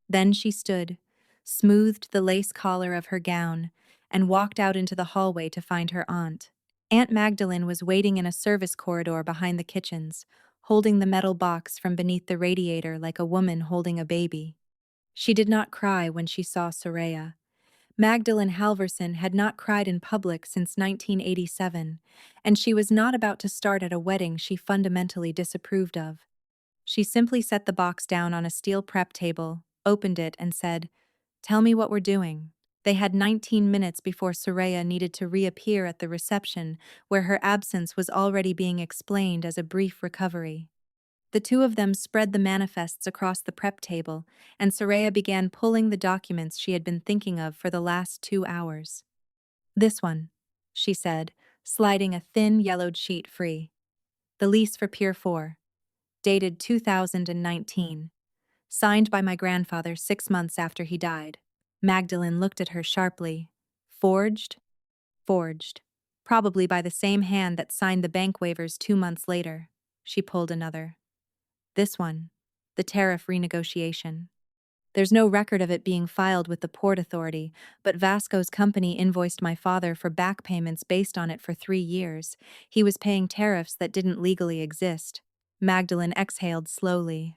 Then she stood, smoothed the lace collar of her gown, and walked out into the hallway to find her aunt. Aunt Magdalene was waiting in a service corridor behind the kitchens, holding the metal box from beneath the radiator like a woman holding a baby. She did not cry when she saw Soraya. Magdalene Halverson had not cried in public since 1987, and she was not about to start at a wedding she fundamentally disapproved of. She simply set the box down on a steel prep table, opened it, and said, "Tell me what we're doing." They had 19 minutes before Soraya needed to reappear at the reception, where her absence was already being explained as a brief recovery. The two of them spread the manifests across the prep table, and Soraya began pulling the documents she had been thinking of for the last 2 hours. This one, she said, sliding a thin, yellowed sheet free. The lease for Pier 4, dated 2019. Signed by my grandfather 6 months after he died. Magdalene looked at her sharply. Forged? Forged. Probably by the same hand that signed the bank waivers 2 months later. She pulled another. This one. The tariff renegotiation. There's no record of it being filed with the Port Authority, but Vasco's company invoiced my father for back payments based on it for 3 years. He was paying tariffs that didn't legally exist. Magdalene exhaled slowly.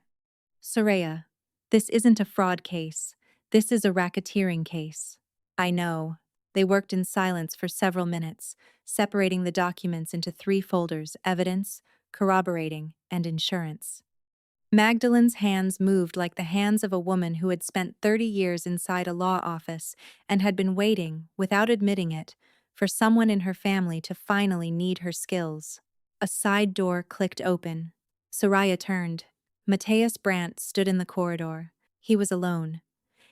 Soraya, this isn't a fraud case. This is a racketeering case. I know. They worked in silence for several minutes, separating the documents into 3 folders: evidence, corroborating, and insurance. Magdalene's hands moved like the hands of a woman who had spent 30 years inside a law office and had been waiting, without admitting it, for someone in her family to finally need her skills. A side door clicked open. Soraya turned. Matthias Brandt stood in the corridor. He was alone.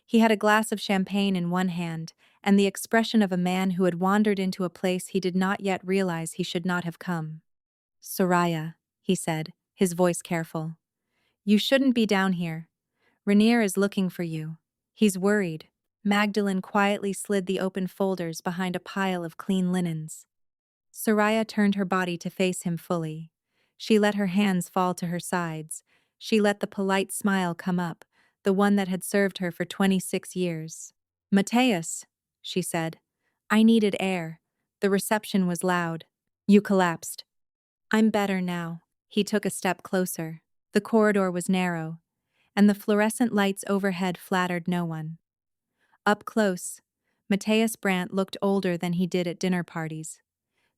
He had a glass of champagne in one hand and the expression of a man who had wandered into a place he did not yet realize he should not have come. Soraya, he said, his voice careful. You shouldn't be down here. Rainier is looking for you. He's worried. Magdalene quietly slid the open folders behind a pile of clean linens. Soraya turned her body to face him fully. She let her hands fall to her sides. She let the polite smile come up, the one that had served her for 26 years. Matthias, she said. I needed air. The reception was loud. You collapsed. I'm better now. He took a step closer. The corridor was narrow, and the fluorescent lights overhead flattered no one. Up close, Matthias Brandt looked older than he did at dinner parties.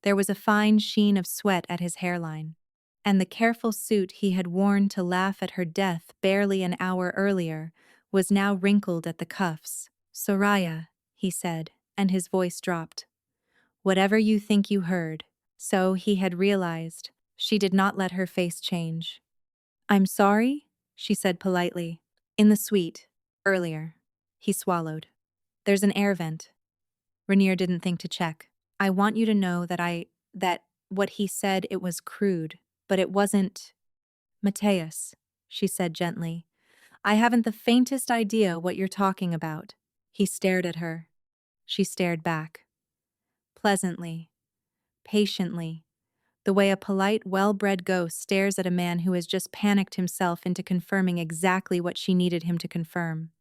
There was a fine sheen of sweat at his hairline, and the careful suit he had worn to laugh at her death barely an hour earlier was now wrinkled at the cuffs. Soraya, he said, and his voice dropped. Whatever you think you heard. So he had realized. She did not let her face change. I'm sorry, she said politely. In the suite, earlier. He swallowed. There's an air vent. Rainier didn't think to check. I want you to know that what he said, it was crude, but it wasn't. Mateus, she said gently. I haven't the faintest idea what you're talking about. He stared at her. She stared back. Pleasantly, patiently, the way a polite, well-bred ghost stares at a man who has just panicked himself into confirming exactly what she needed him to confirm.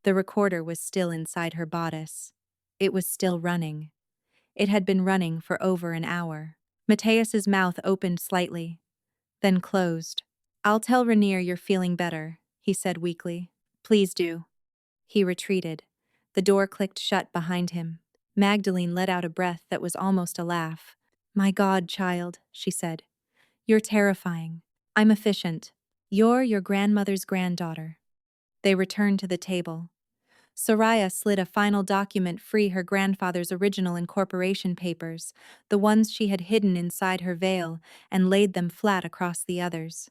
The recorder was still inside her bodice. It was still running. It had been running for over an hour. Mateus's mouth opened slightly, then closed. I'll tell Rainier you're feeling better, he said weakly. Please do. He retreated. The door clicked shut behind him. Magdalene let out a breath that was almost a laugh. My God, child, she said. You're terrifying. I'm efficient. You're your grandmother's granddaughter. They returned to the table. Soraya slid a final document free her grandfather's original incorporation papers, the ones she had hidden inside her veil, and laid them flat across the others.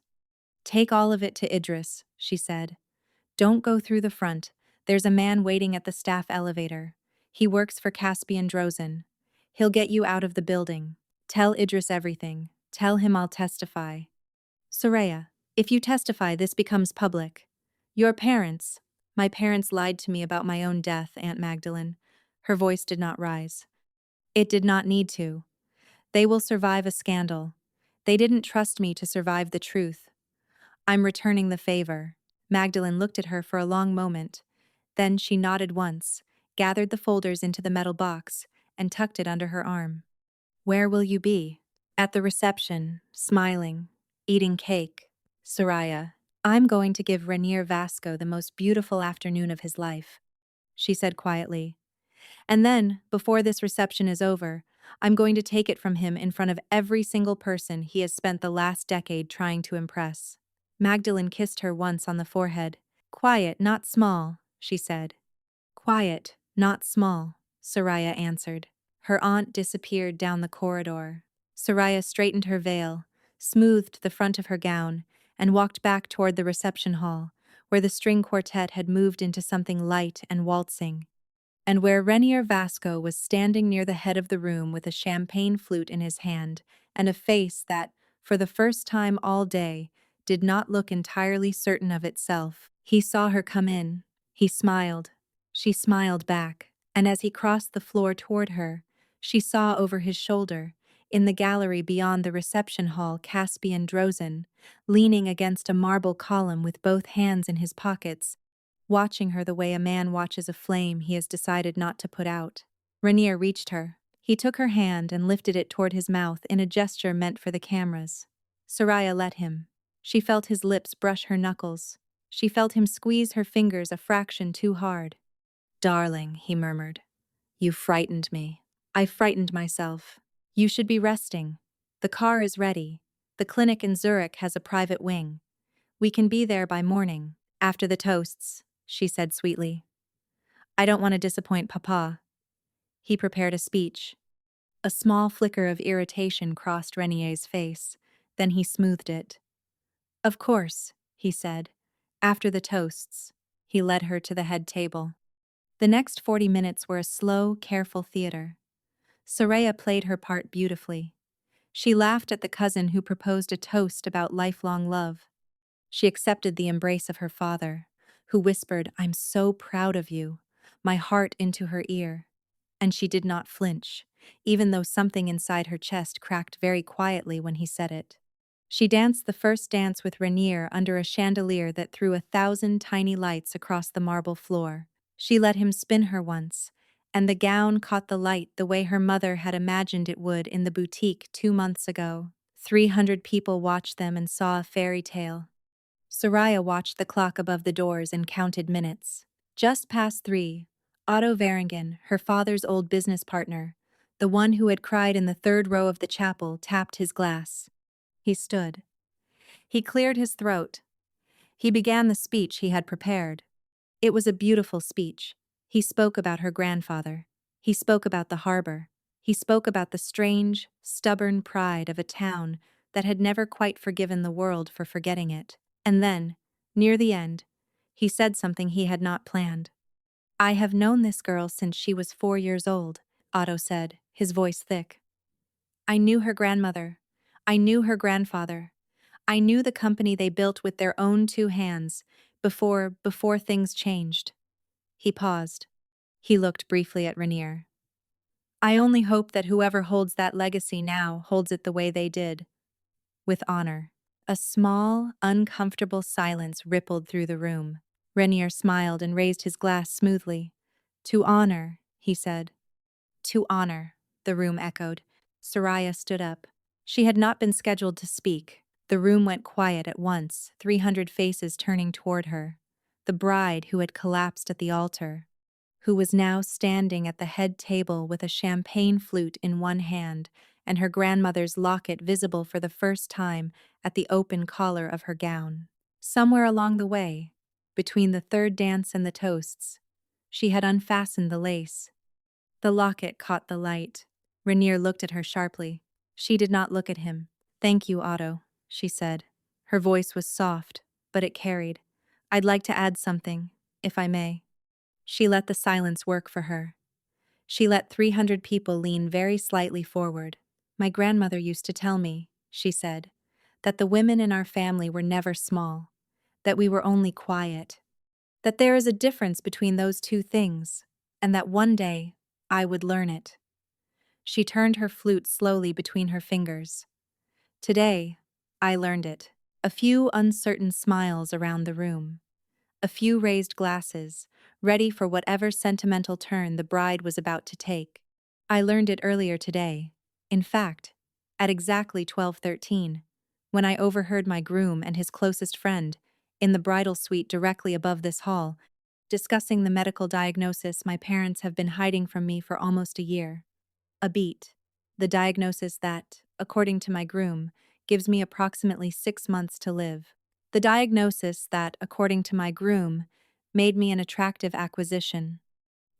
Take all of it to Idris, she said. Don't go through the front. There's a man waiting at the staff elevator. He works for Caspian Drozen. He'll get you out of the building. Tell Idris everything. Tell him I'll testify. Soraya, if you testify, this becomes public. Your parents. My parents lied to me about my own death, Aunt Magdalene. Her voice did not rise. It did not need to. They will survive a scandal. They didn't trust me to survive the truth. I'm returning the favor. Magdalene looked at her for a long moment. Then she nodded once, gathered the folders into the metal box, and tucked it under her arm. Where will you be? At the reception, smiling, eating cake. Soraya, I'm going to give Rainier Vasco the most beautiful afternoon of his life, she said quietly. And then, before this reception is over, I'm going to take it from him in front of every single person he has spent the last decade trying to impress. Magdalene kissed her once on the forehead. Quiet, not small, she said. Quiet, not small, Soraya answered. Her aunt disappeared down the corridor. Soraya straightened her veil, smoothed the front of her gown, and walked back toward the reception hall, where the string quartet had moved into something light and waltzing, and where Rainier Vasco was standing near the head of the room with a champagne flute in his hand and a face that, for the first time all day, did not look entirely certain of itself. He saw her come in. He smiled. She smiled back, and as he crossed the floor toward her, she saw over his shoulder, in the gallery beyond the reception hall, Caspian Drozen, leaning against a marble column with both hands in his pockets, watching her the way a man watches a flame he has decided not to put out. Rainier reached her. He took her hand and lifted it toward his mouth in a gesture meant for the cameras. Soraya let him. She felt his lips brush her knuckles. She felt him squeeze her fingers a fraction too hard. Darling, he murmured. You frightened me. I frightened myself. You should be resting. The car is ready. The clinic in Zurich has a private wing. We can be there by morning, after the toasts, she said sweetly. I don't want to disappoint Papa. He prepared a speech. A small flicker of irritation crossed Renier's face. Then he smoothed it. Of course, he said. After the toasts, he led her to the head table. The next 40 minutes were a slow, careful theater. Soraya played her part beautifully. She laughed at the cousin who proposed a toast about lifelong love. She accepted the embrace of her father, who whispered, I'm so proud of you, my heart into her ear. And she did not flinch, even though something inside her chest cracked very quietly when he said it. She danced the first dance with Rainier under a chandelier that threw 1,000 tiny lights across the marble floor. She let him spin her once, and the gown caught the light the way her mother had imagined it would in the boutique 2 months ago. 300 people watched them and saw a fairy tale. Soraya watched the clock above the doors and counted minutes. Just past 3, Otto Varingen, her father's old business partner, the one who had cried in the third row of the chapel, tapped his glass. He stood. He cleared his throat. He began the speech he had prepared. It was a beautiful speech. He spoke about her grandfather. He spoke about the harbor. He spoke about the strange, stubborn pride of a town that had never quite forgiven the world for forgetting it. And then, near the end, he said something he had not planned. I have known this girl since she was 4 years old, Otto said, his voice thick. I knew her grandmother. I knew her grandfather. I knew the company they built with their own two hands, before things changed. He paused. He looked briefly at Rainier. I only hope that whoever holds that legacy now holds it the way they did, with honor. A small, uncomfortable silence rippled through the room. Rainier smiled and raised his glass smoothly. To honor, he said. To honor, the room echoed. Soraya stood up. She had not been scheduled to speak. The room went quiet at once, 300 faces turning toward her. The bride who had collapsed at the altar, who was now standing at the head table with a champagne flute in one hand and her grandmother's locket visible for the first time at the open collar of her gown. Somewhere along the way, between the third dance and the toasts, she had unfastened the lace. The locket caught the light. Rainier looked at her sharply. She did not look at him. Thank you, Otto, she said. Her voice was soft, but it carried. I'd like to add something, if I may. She let the silence work for her. She let 300 people lean very slightly forward. My grandmother used to tell me, she said, that the women in our family were never small, that we were only quiet, that there is a difference between those two things, and that one day I would learn it. She turned her flute slowly between her fingers. Today, I learned it. A few uncertain smiles around the room. A few raised glasses, ready for whatever sentimental turn the bride was about to take. I learned it earlier today. In fact, at exactly 12:13, when I overheard my groom and his closest friend, in the bridal suite directly above this hall, discussing the medical diagnosis my parents have been hiding from me for almost a year. A beat. The diagnosis that, according to my groom, gives me approximately 6 months to live. The diagnosis that, according to my groom, made me an attractive acquisition.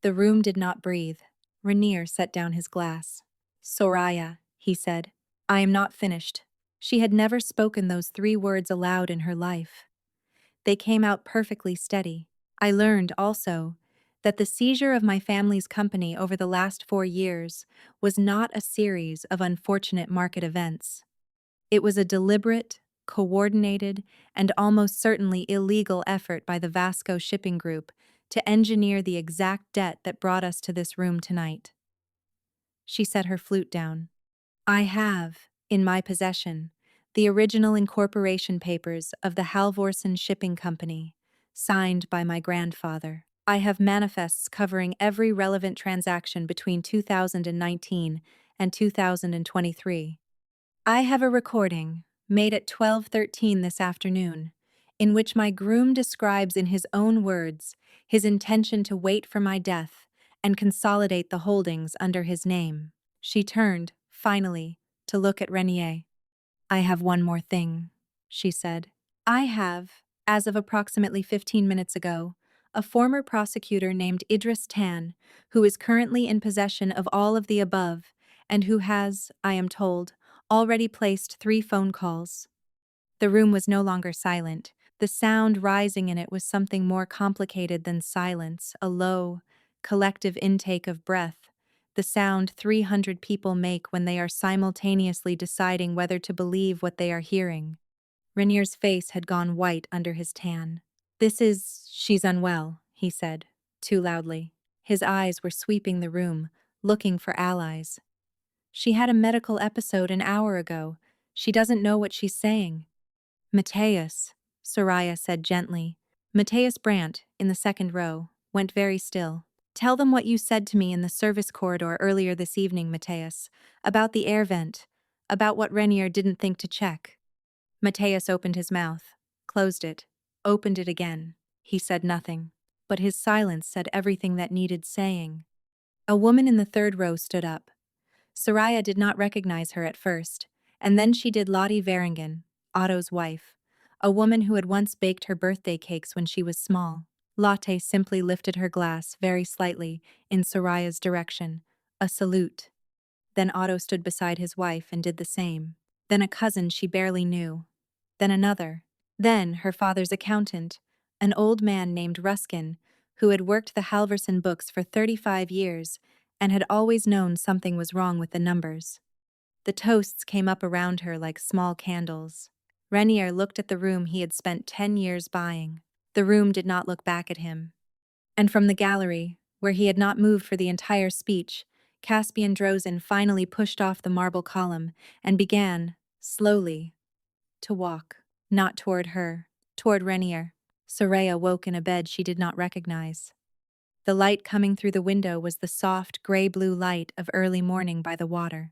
The room did not breathe. Rainier set down his glass. Soraya, he said, I am not finished. She had never spoken those 3 words aloud in her life. They came out perfectly steady. I learned, also, that the seizure of my family's company over the last 4 years was not a series of unfortunate market events. It was a deliberate, coordinated, and almost certainly illegal effort by the Vasco Shipping Group to engineer the exact debt that brought us to this room tonight. She set her flute down. I have, in my possession, the original incorporation papers of the Halvorsen Shipping Company, signed by my grandfather. I have manifests covering every relevant transaction between 2019 and 2023. I have a recording, made at 12:13 this afternoon, in which my groom describes in his own words his intention to wait for my death and consolidate the holdings under his name. She turned, finally, to look at Rainier. I have one more thing, she said. I have, as of approximately 15 minutes ago, a former prosecutor named Idris Tan, who is currently in possession of all of the above, and who has, I am told, already placed 3 phone calls. The room was no longer silent. The sound rising in it was something more complicated than silence, a low, collective intake of breath, the sound 300 people make when they are simultaneously deciding whether to believe what they are hearing. Rainier's face had gone white under his tan. She's unwell, he said, too loudly. His eyes were sweeping the room, looking for allies. She had a medical episode an hour ago. She doesn't know what she's saying. Mateus, Soraya said gently. Mateus Brandt, in the second row, went very still. Tell them what you said to me in the service corridor earlier this evening, Mateus, about the air vent, about what Rainier didn't think to check. Mateus opened his mouth, closed it, opened it again. He said nothing, but his silence said everything that needed saying. A woman in the third row stood up. Soraya did not recognize her at first, and then she did. Lottie Varingen, Otto's wife, a woman who had once baked her birthday cakes when she was small. Lotte simply lifted her glass very slightly in Soraya's direction, a salute. Then Otto stood beside his wife and did the same. Then a cousin she barely knew. Then another. Then her father's accountant, an old man named Ruskin, who had worked the Halvorsen books for 35 years and had always known something was wrong with the numbers. The toasts came up around her like small candles. Renier looked at the room he had spent 10 years buying. The room did not look back at him. And from the gallery, where he had not moved for the entire speech, Caspian Drozen finally pushed off the marble column and began, slowly, to walk. Not toward her, toward Renier. Soraya woke in a bed she did not recognize. The light coming through the window was the soft, gray-blue light of early morning by the water.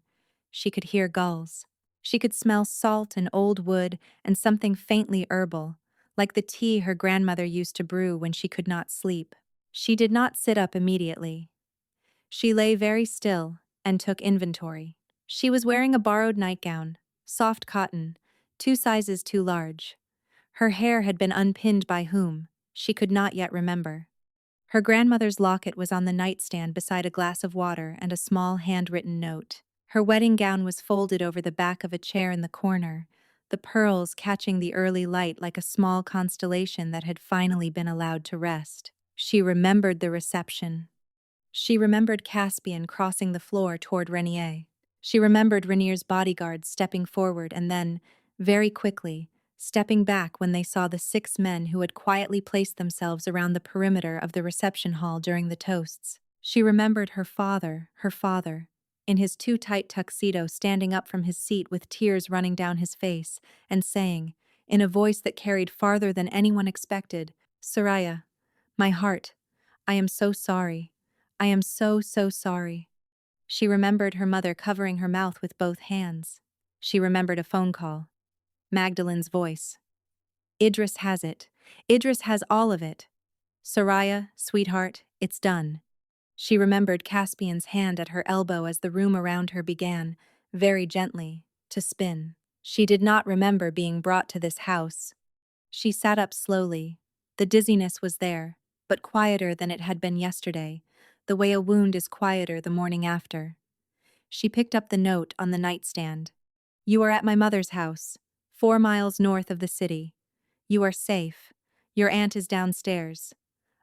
She could hear gulls. She could smell salt and old wood and something faintly herbal, like the tea her grandmother used to brew when she could not sleep. She did not sit up immediately. She lay very still and took inventory. She was wearing a borrowed nightgown, soft cotton, 2 sizes too large. Her hair had been unpinned by whom, she could not yet remember. Her grandmother's locket was on the nightstand beside a glass of water and a small handwritten note. Her wedding gown was folded over the back of a chair in the corner, the pearls catching the early light like a small constellation that had finally been allowed to rest. She remembered the reception. She remembered Caspian crossing the floor toward Renier. She remembered Renier's bodyguards stepping forward and then, very quickly, stepping back when they saw the 6 men who had quietly placed themselves around the perimeter of the reception hall during the toasts. She remembered her father, in his too tight tuxedo standing up from his seat with tears running down his face, and saying, in a voice that carried farther than anyone expected, "Soraya, my heart, I am so sorry. I am so, so sorry." She remembered her mother covering her mouth with both hands. She remembered a phone call. Magdalene's voice. "Idris has it. Idris has all of it. Soraya, sweetheart, it's done." She remembered Caspian's hand at her elbow as the room around her began, very gently, to spin. She did not remember being brought to this house. She sat up slowly. The dizziness was there, but quieter than it had been yesterday, the way a wound is quieter the morning after. She picked up the note on the nightstand. "You are at my mother's house, 4 miles north of the city. You are safe. Your aunt is downstairs.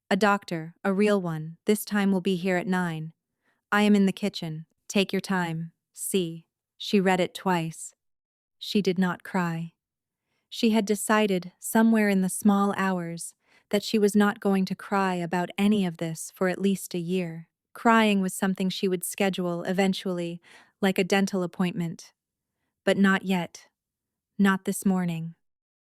A doctor, a real one, this time will be here at 9. I am in the kitchen. Take your time. See." She read it twice. She did not cry. She had decided, somewhere in the small hours, that she was not going to cry about any of this for at least a year. Crying was something she would schedule eventually, like a dental appointment. But not yet. Not this morning.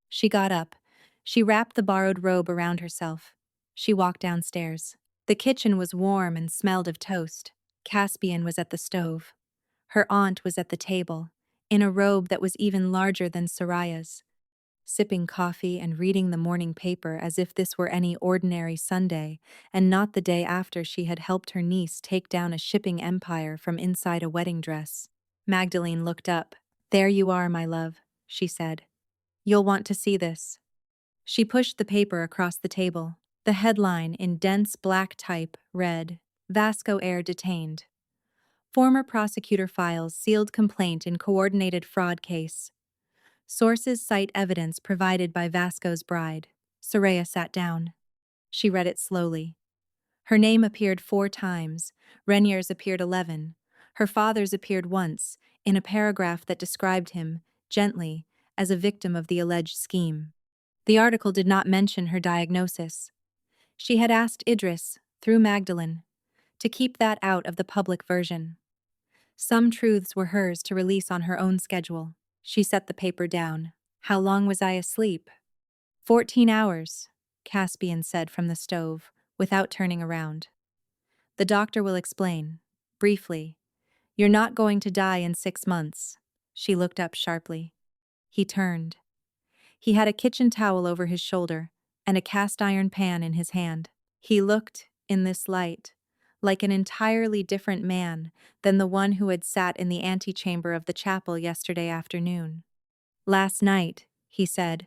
She got up. She wrapped the borrowed robe around herself. She walked downstairs. The kitchen was warm and smelled of toast. Caspian was at the stove. Her aunt was at the table, in a robe that was even larger than Soraya's, sipping coffee and reading the morning paper as if this were any ordinary Sunday, and not the day after she had helped her niece take down a shipping empire from inside a wedding dress. Magdalene looked up. "There you are, my love," she said. "You'll want to see this." She pushed the paper across the table. The headline, in dense black type, read, "Vasco Heir detained. Former prosecutor files sealed complaint in coordinated fraud case. Sources cite evidence provided by Vasco's bride." Soraya sat down. She read it slowly. Her name appeared 4 times, Renier's appeared 11. Her father's appeared once, in a paragraph that described him, gently, as a victim of the alleged scheme. The article did not mention her diagnosis. She had asked Idris, through Magdalene, to keep that out of the public version. Some truths were hers to release on her own schedule. She set the paper down. "How long was I asleep?" 14 hours, Caspian said from the stove, without turning around. "The doctor will explain. Briefly. You're not going to die in 6 months." She looked up sharply. He turned. He had a kitchen towel over his shoulder and a cast-iron pan in his hand. He looked, in this light, like an entirely different man than the one who had sat in the antechamber of the chapel yesterday afternoon. "Last night," he said,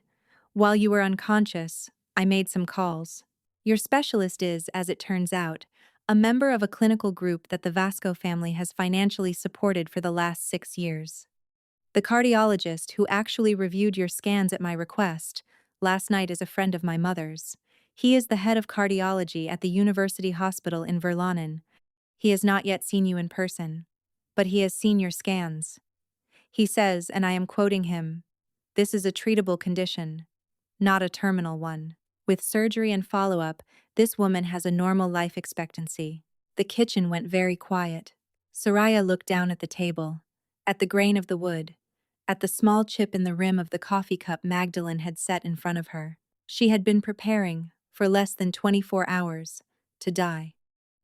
"while you were unconscious, I made some calls. Your specialist is, as it turns out, a member of a clinical group that the Vasco family has financially supported for the last 6 years. The cardiologist who actually reviewed your scans at my request last night is a friend of my mother's. He is the head of cardiology at the University Hospital in Verlanen. He has not yet seen you in person, but he has seen your scans. He says, and I am quoting him, This is a treatable condition, not a terminal one. With surgery and follow-up, this woman has a normal life expectancy. The kitchen went very quiet. Soraya looked down at the table, at the grain of the wood, at the small chip in the rim of the coffee cup Magdalene had set in front of her. She had been preparing, for less than 24 hours, to die.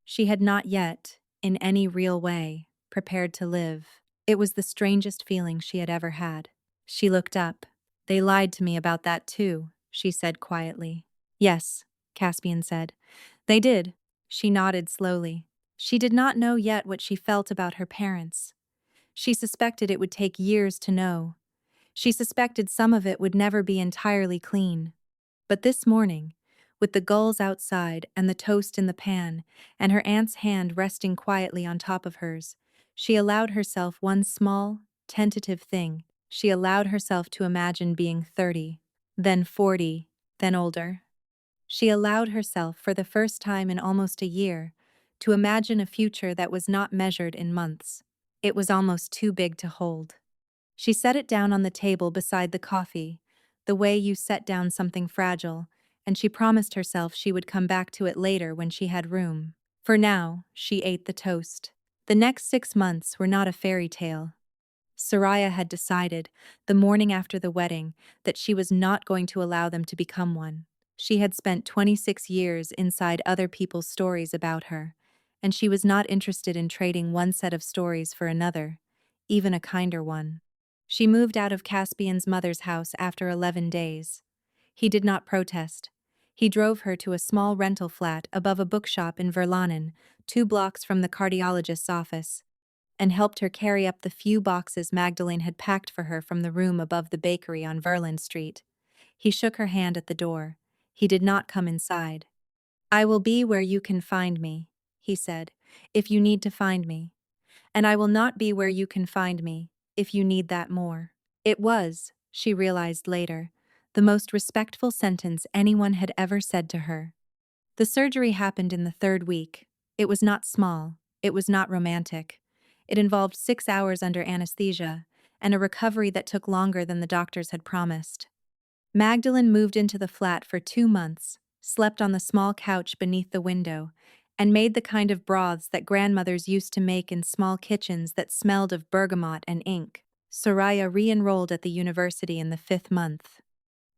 She had not yet, in any real way, prepared to live. It was the strangest feeling she had ever had. She looked up. "They lied to me about that too," she said quietly. "Yes," Caspian said. "They did." She nodded slowly. She did not know yet what she felt about her parents. She suspected it would take years to know. She suspected some of it would never be entirely clean. But this morning, with the gulls outside and the toast in the pan, and her aunt's hand resting quietly on top of hers, she allowed herself one small, tentative thing. She allowed herself to imagine being 30, then 40, then older. She allowed herself, for the first time in almost a year, to imagine a future that was not measured in months. It was almost too big to hold. She set it down on the table beside the coffee, the way you set down something fragile, and she promised herself she would come back to it later when she had room. For now, she ate the toast. The next 6 months were not a fairy tale. Soraya had decided, the morning after the wedding, that she was not going to allow them to become one. She had spent 26 years inside other people's stories about her, and she was not interested in trading one set of stories for another, even a kinder one. She moved out of Caspian's mother's house after 11 days. He did not protest. He drove her to a small rental flat above a bookshop in Verlanen, 2 blocks from the cardiologist's office, and helped her carry up the few boxes Magdalene had packed for her from the room above the bakery on Verland Street. He shook her hand at the door. He did not come inside. "I will be where you can find me," he said, "if you need to find me. And I will not be where you can find me, if you need that more." It was, she realized later, the most respectful sentence anyone had ever said to her. The surgery happened in the 3rd week. It was not small. It was not romantic. It involved 6 hours under anesthesia, and a recovery that took longer than the doctors had promised. Magdalene moved into the flat for 2 months, slept on the small couch beneath the window, and made the kind of broths that grandmothers used to make in small kitchens that smelled of bergamot and ink. Soraya re-enrolled at the university in the 5th month.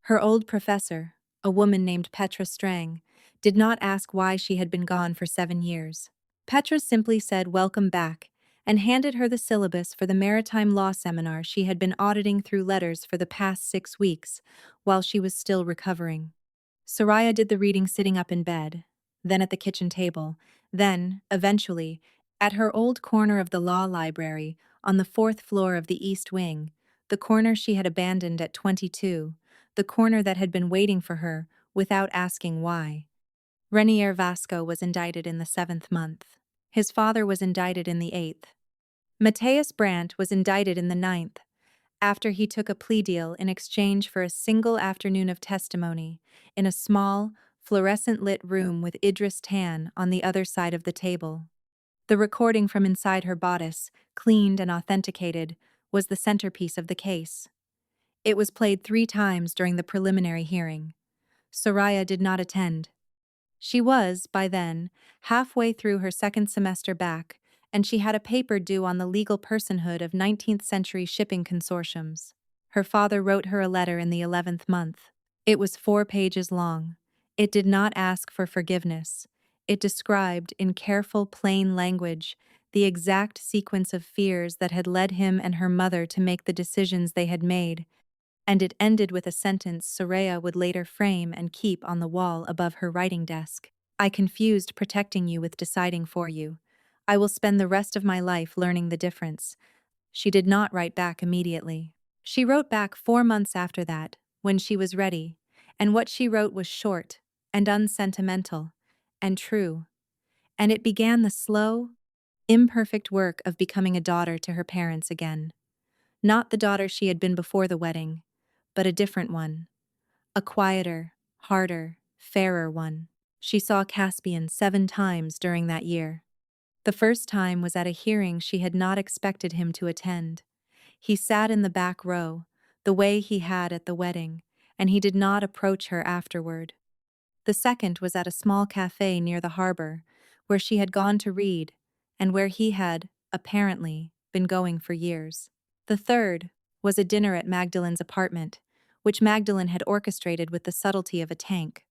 Her old professor, a woman named Petra Strang, did not ask why she had been gone for 7 years. Petra simply said welcome back and handed her the syllabus for the maritime law seminar she had been auditing through letters for the past 6 weeks while she was still recovering. Soraya did the reading sitting up in bed, then at the kitchen table, then, eventually, at her old corner of the law library on the 4th floor of the East Wing, the corner she had abandoned at 22, the corner that had been waiting for her without asking why. Renier Vasco was indicted in the 7th month. His father was indicted in the 8th. Matthias Brandt was indicted in the 9th, after he took a plea deal in exchange for a single afternoon of testimony in a small, fluorescent-lit room with Idris Tan on the other side of the table. The recording from inside her bodice, cleaned and authenticated, was the centerpiece of the case. It was played 3 times during the preliminary hearing. Soraya did not attend. She was, by then, halfway through her 2nd semester back, and she had a paper due on the legal personhood of 19th-century shipping consortiums. Her father wrote her a letter in the 11th month. It was 4 pages long. It did not ask for forgiveness. It described, in careful, plain language, the exact sequence of fears that had led him and her mother to make the decisions they had made, and it ended with a sentence Soraya would later frame and keep on the wall above her writing desk. "I confused protecting you with deciding for you. I will spend the rest of my life learning the difference." She did not write back immediately. She wrote back 4 months after that, when she was ready, and what she wrote was short and unsentimental and true, and it began the slow, imperfect work of becoming a daughter to her parents again. Not the daughter she had been before the wedding, but a different one. A quieter, harder, fairer one. She saw Caspian 7 times during that year. The first time was at a hearing she had not expected him to attend. He sat in the back row, the way he had at the wedding, and he did not approach her afterward. The second was at a small cafe near the harbor, where she had gone to read, and where he had, apparently, been going for years. The third was a dinner at Magdalene's apartment, which Magdalene had orchestrated with the subtlety of a tank.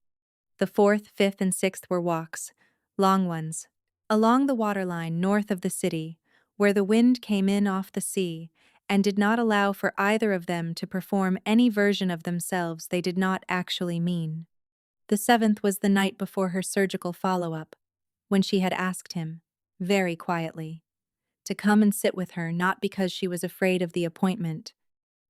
The fourth, fifth, and sixth were walks, long ones, along the waterline north of the city, where the wind came in off the sea and did not allow for either of them to perform any version of themselves they did not actually mean. The seventh was the night before her surgical follow-up, when she had asked him, very quietly, to come and sit with her, not because she was afraid of the appointment,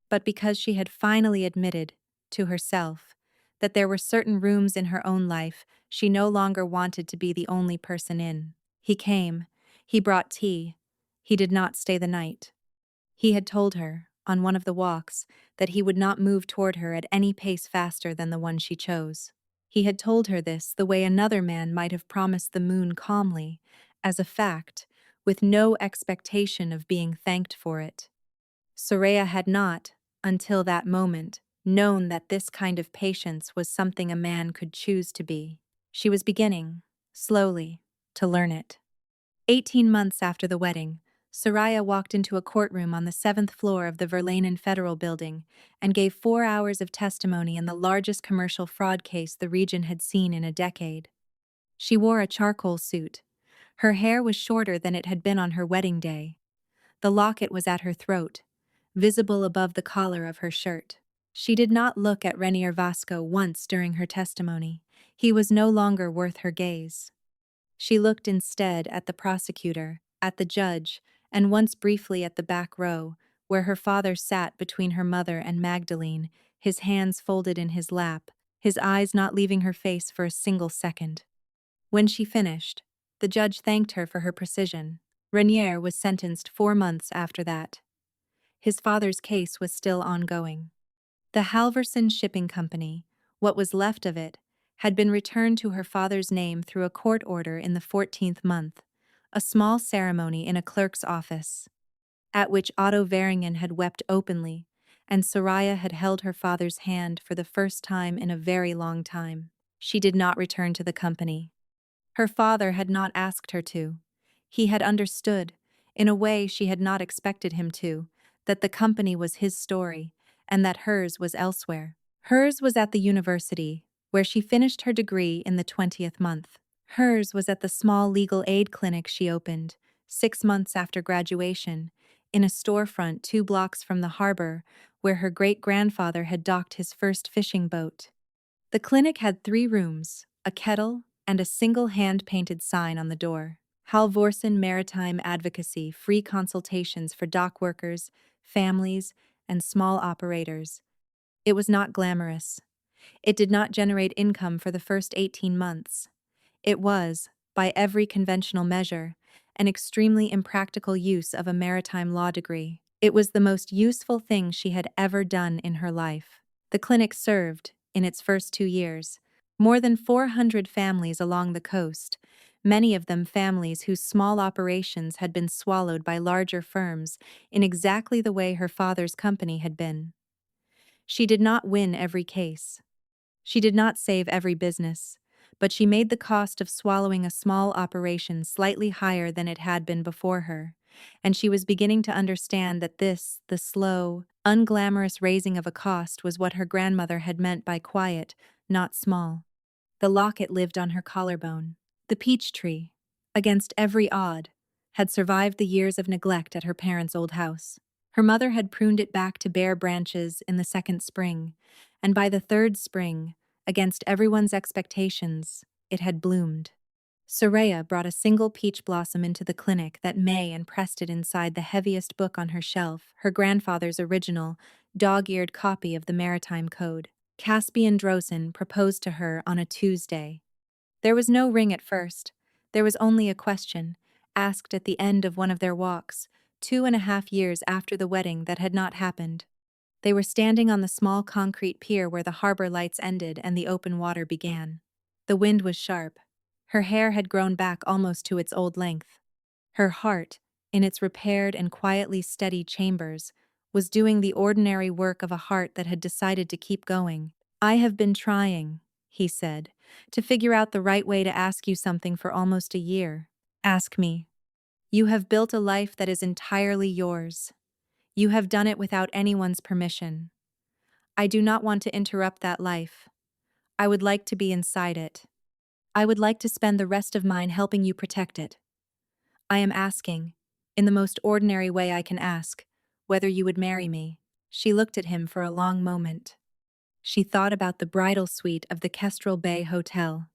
but because she had finally admitted, to herself, that there were certain rooms in her own life she no longer wanted to be the only person in. He came, he brought tea, he did not stay the night. He had told her, on one of the walks, that he would not move toward her at any pace faster than the one she chose. He had told her this the way another man might have promised the moon calmly, as a fact, with no expectation of being thanked for it. Soraya had not, until that moment, known that this kind of patience was something a man could choose to be. She was beginning, slowly, to learn it. 18 months after the wedding, Soraya walked into a courtroom on the 7th floor of the Verlanen Federal Building and gave 4 hours of testimony in the largest commercial fraud case the region had seen in a decade. She wore a charcoal suit. Her hair was shorter than it had been on her wedding day. The locket was at her throat, visible above the collar of her shirt. She did not look at Renier Vasco once during her testimony. He was no longer worth her gaze. She looked instead at the prosecutor, at the judge, and once briefly at the back row, where her father sat between her mother and Magdalene, his hands folded in his lap, his eyes not leaving her face for a single second. When she finished, the judge thanked her for her precision. Renier was sentenced 4 months after that. His father's case was still ongoing. The Halverson Shipping Company, what was left of it, had been returned to her father's name through a court order in the 14th month, a small ceremony in a clerk's office, at which Otto Varingen had wept openly, and Soraya had held her father's hand for the first time in a very long time. She did not return to the company. Her father had not asked her to. He had understood, in a way she had not expected him to, that the company was his story, and that hers was elsewhere. Hers was at the university, where she finished her degree in the 20th month. Hers was at the small legal aid clinic she opened, 6 months after graduation, in a storefront 2 blocks from the harbor, where her great-grandfather had docked his first fishing boat. The clinic had 3 rooms, a kettle, and a single hand-painted sign on the door. Halvorsen Maritime Advocacy, free consultations for dock workers, families, and small operators. It was not glamorous. It did not generate income for the first 18 months. It was, by every conventional measure, an extremely impractical use of a maritime law degree. It was the most useful thing she had ever done in her life. The clinic served, in its first 2 years, more than 400 families along the coast, many of them families whose small operations had been swallowed by larger firms in exactly the way her father's company had been. She did not win every case. She did not save every business, but she made the cost of swallowing a small operation slightly higher than it had been before her, and she was beginning to understand that this, the slow, unglamorous raising of a cost, was what her grandmother had meant by quiet, not small. The locket lived on her collarbone. The peach tree, against every odd, had survived the years of neglect at her parents' old house. Her mother had pruned it back to bare branches in the 2nd spring, and by the 3rd spring, against everyone's expectations, it had bloomed. Soraya brought a single peach blossom into the clinic that May and pressed it inside the heaviest book on her shelf, her grandfather's original, dog-eared copy of the Maritime Code. Caspian Drosen proposed to her on a Tuesday. There was no ring at first. There was only a question, asked at the end of one of their walks, 2.5 years after the wedding, that had not happened. They were standing on the small concrete pier where the harbor lights ended and the open water began. The wind was sharp. Her hair had grown back almost to its old length. Her heart, in its repaired and quietly steady chambers, was doing the ordinary work of a heart that had decided to keep going. "I have been trying," he said, "to figure out the right way to ask you something for almost a year. Ask me. You have built a life that is entirely yours. You have done it without anyone's permission. I do not want to interrupt that life. I would like to be inside it. I would like to spend the rest of mine helping you protect it. I am asking, in the most ordinary way I can ask, whether you would marry me." She looked at him for a long moment. She thought about the bridal suite of the Kestrel Bay Hotel.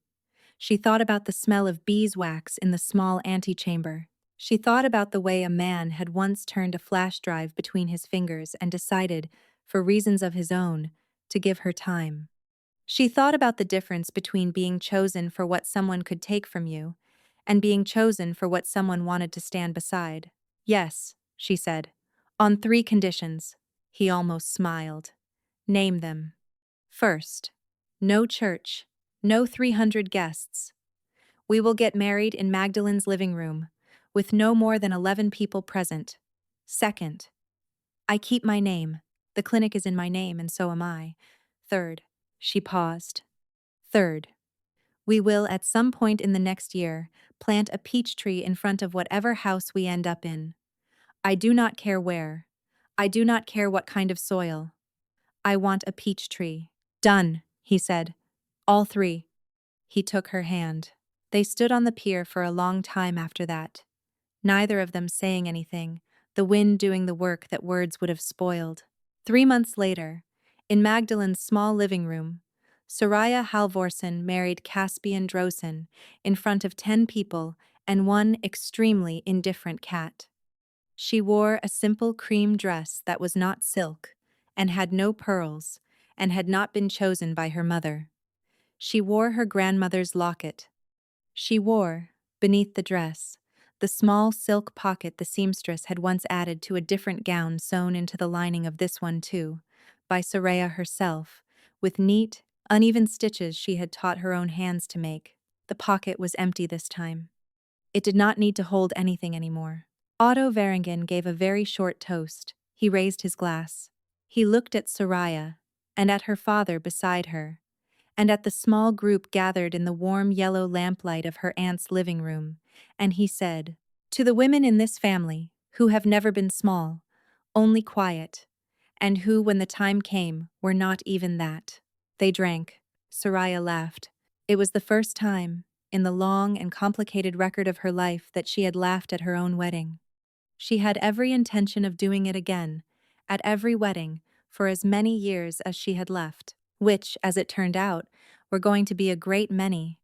She thought about the smell of beeswax in the small antechamber. She thought about the way a man had once turned a flash drive between his fingers and decided, for reasons of his own, to give her time. She thought about the difference between being chosen for what someone could take from you and being chosen for what someone wanted to stand beside. "Yes," she said, "on 3 conditions." He almost smiled. "Name them." "First, no church, no 300 guests. We will get married in Magdalene's living room, with no more than 11 people present. Second, I keep my name. The clinic is in my name, and so am I. Third," she paused. "Third, we will, at some point in the next year, plant a peach tree in front of whatever house we end up in. I do not care where. I do not care what kind of soil. I want a peach tree." "Done," he said. "All 3. He took her hand. They stood on the pier for a long time after that, neither of them saying anything, the wind doing the work that words would have spoiled. 3 months later, in Magdalene's small living room, Soraya Halvorsen married Caspian Drosen in front of 10 people and one extremely indifferent cat. She wore a simple cream dress that was not silk and had no pearls and had not been chosen by her mother. She wore her grandmother's locket. She wore, beneath the dress, the small silk pocket the seamstress had once added to a different gown sewn into the lining of this one too, by Soraya herself, with neat, uneven stitches she had taught her own hands to make. The pocket was empty this time. It did not need to hold anything anymore. Otto Varingen gave a very short toast. He raised his glass. He looked at Soraya, and at her father beside her, and at the small group gathered in the warm yellow lamplight of her aunt's living room, and he said, "To the women in this family, who have never been small, only quiet, and who, when the time came, were not even that." They drank. Soraya laughed. It was the first time, in the long and complicated record of her life, that she had laughed at her own wedding. She had every intention of doing it again, at every wedding, for as many years as she had left, which, as it turned out, were going to be a great many.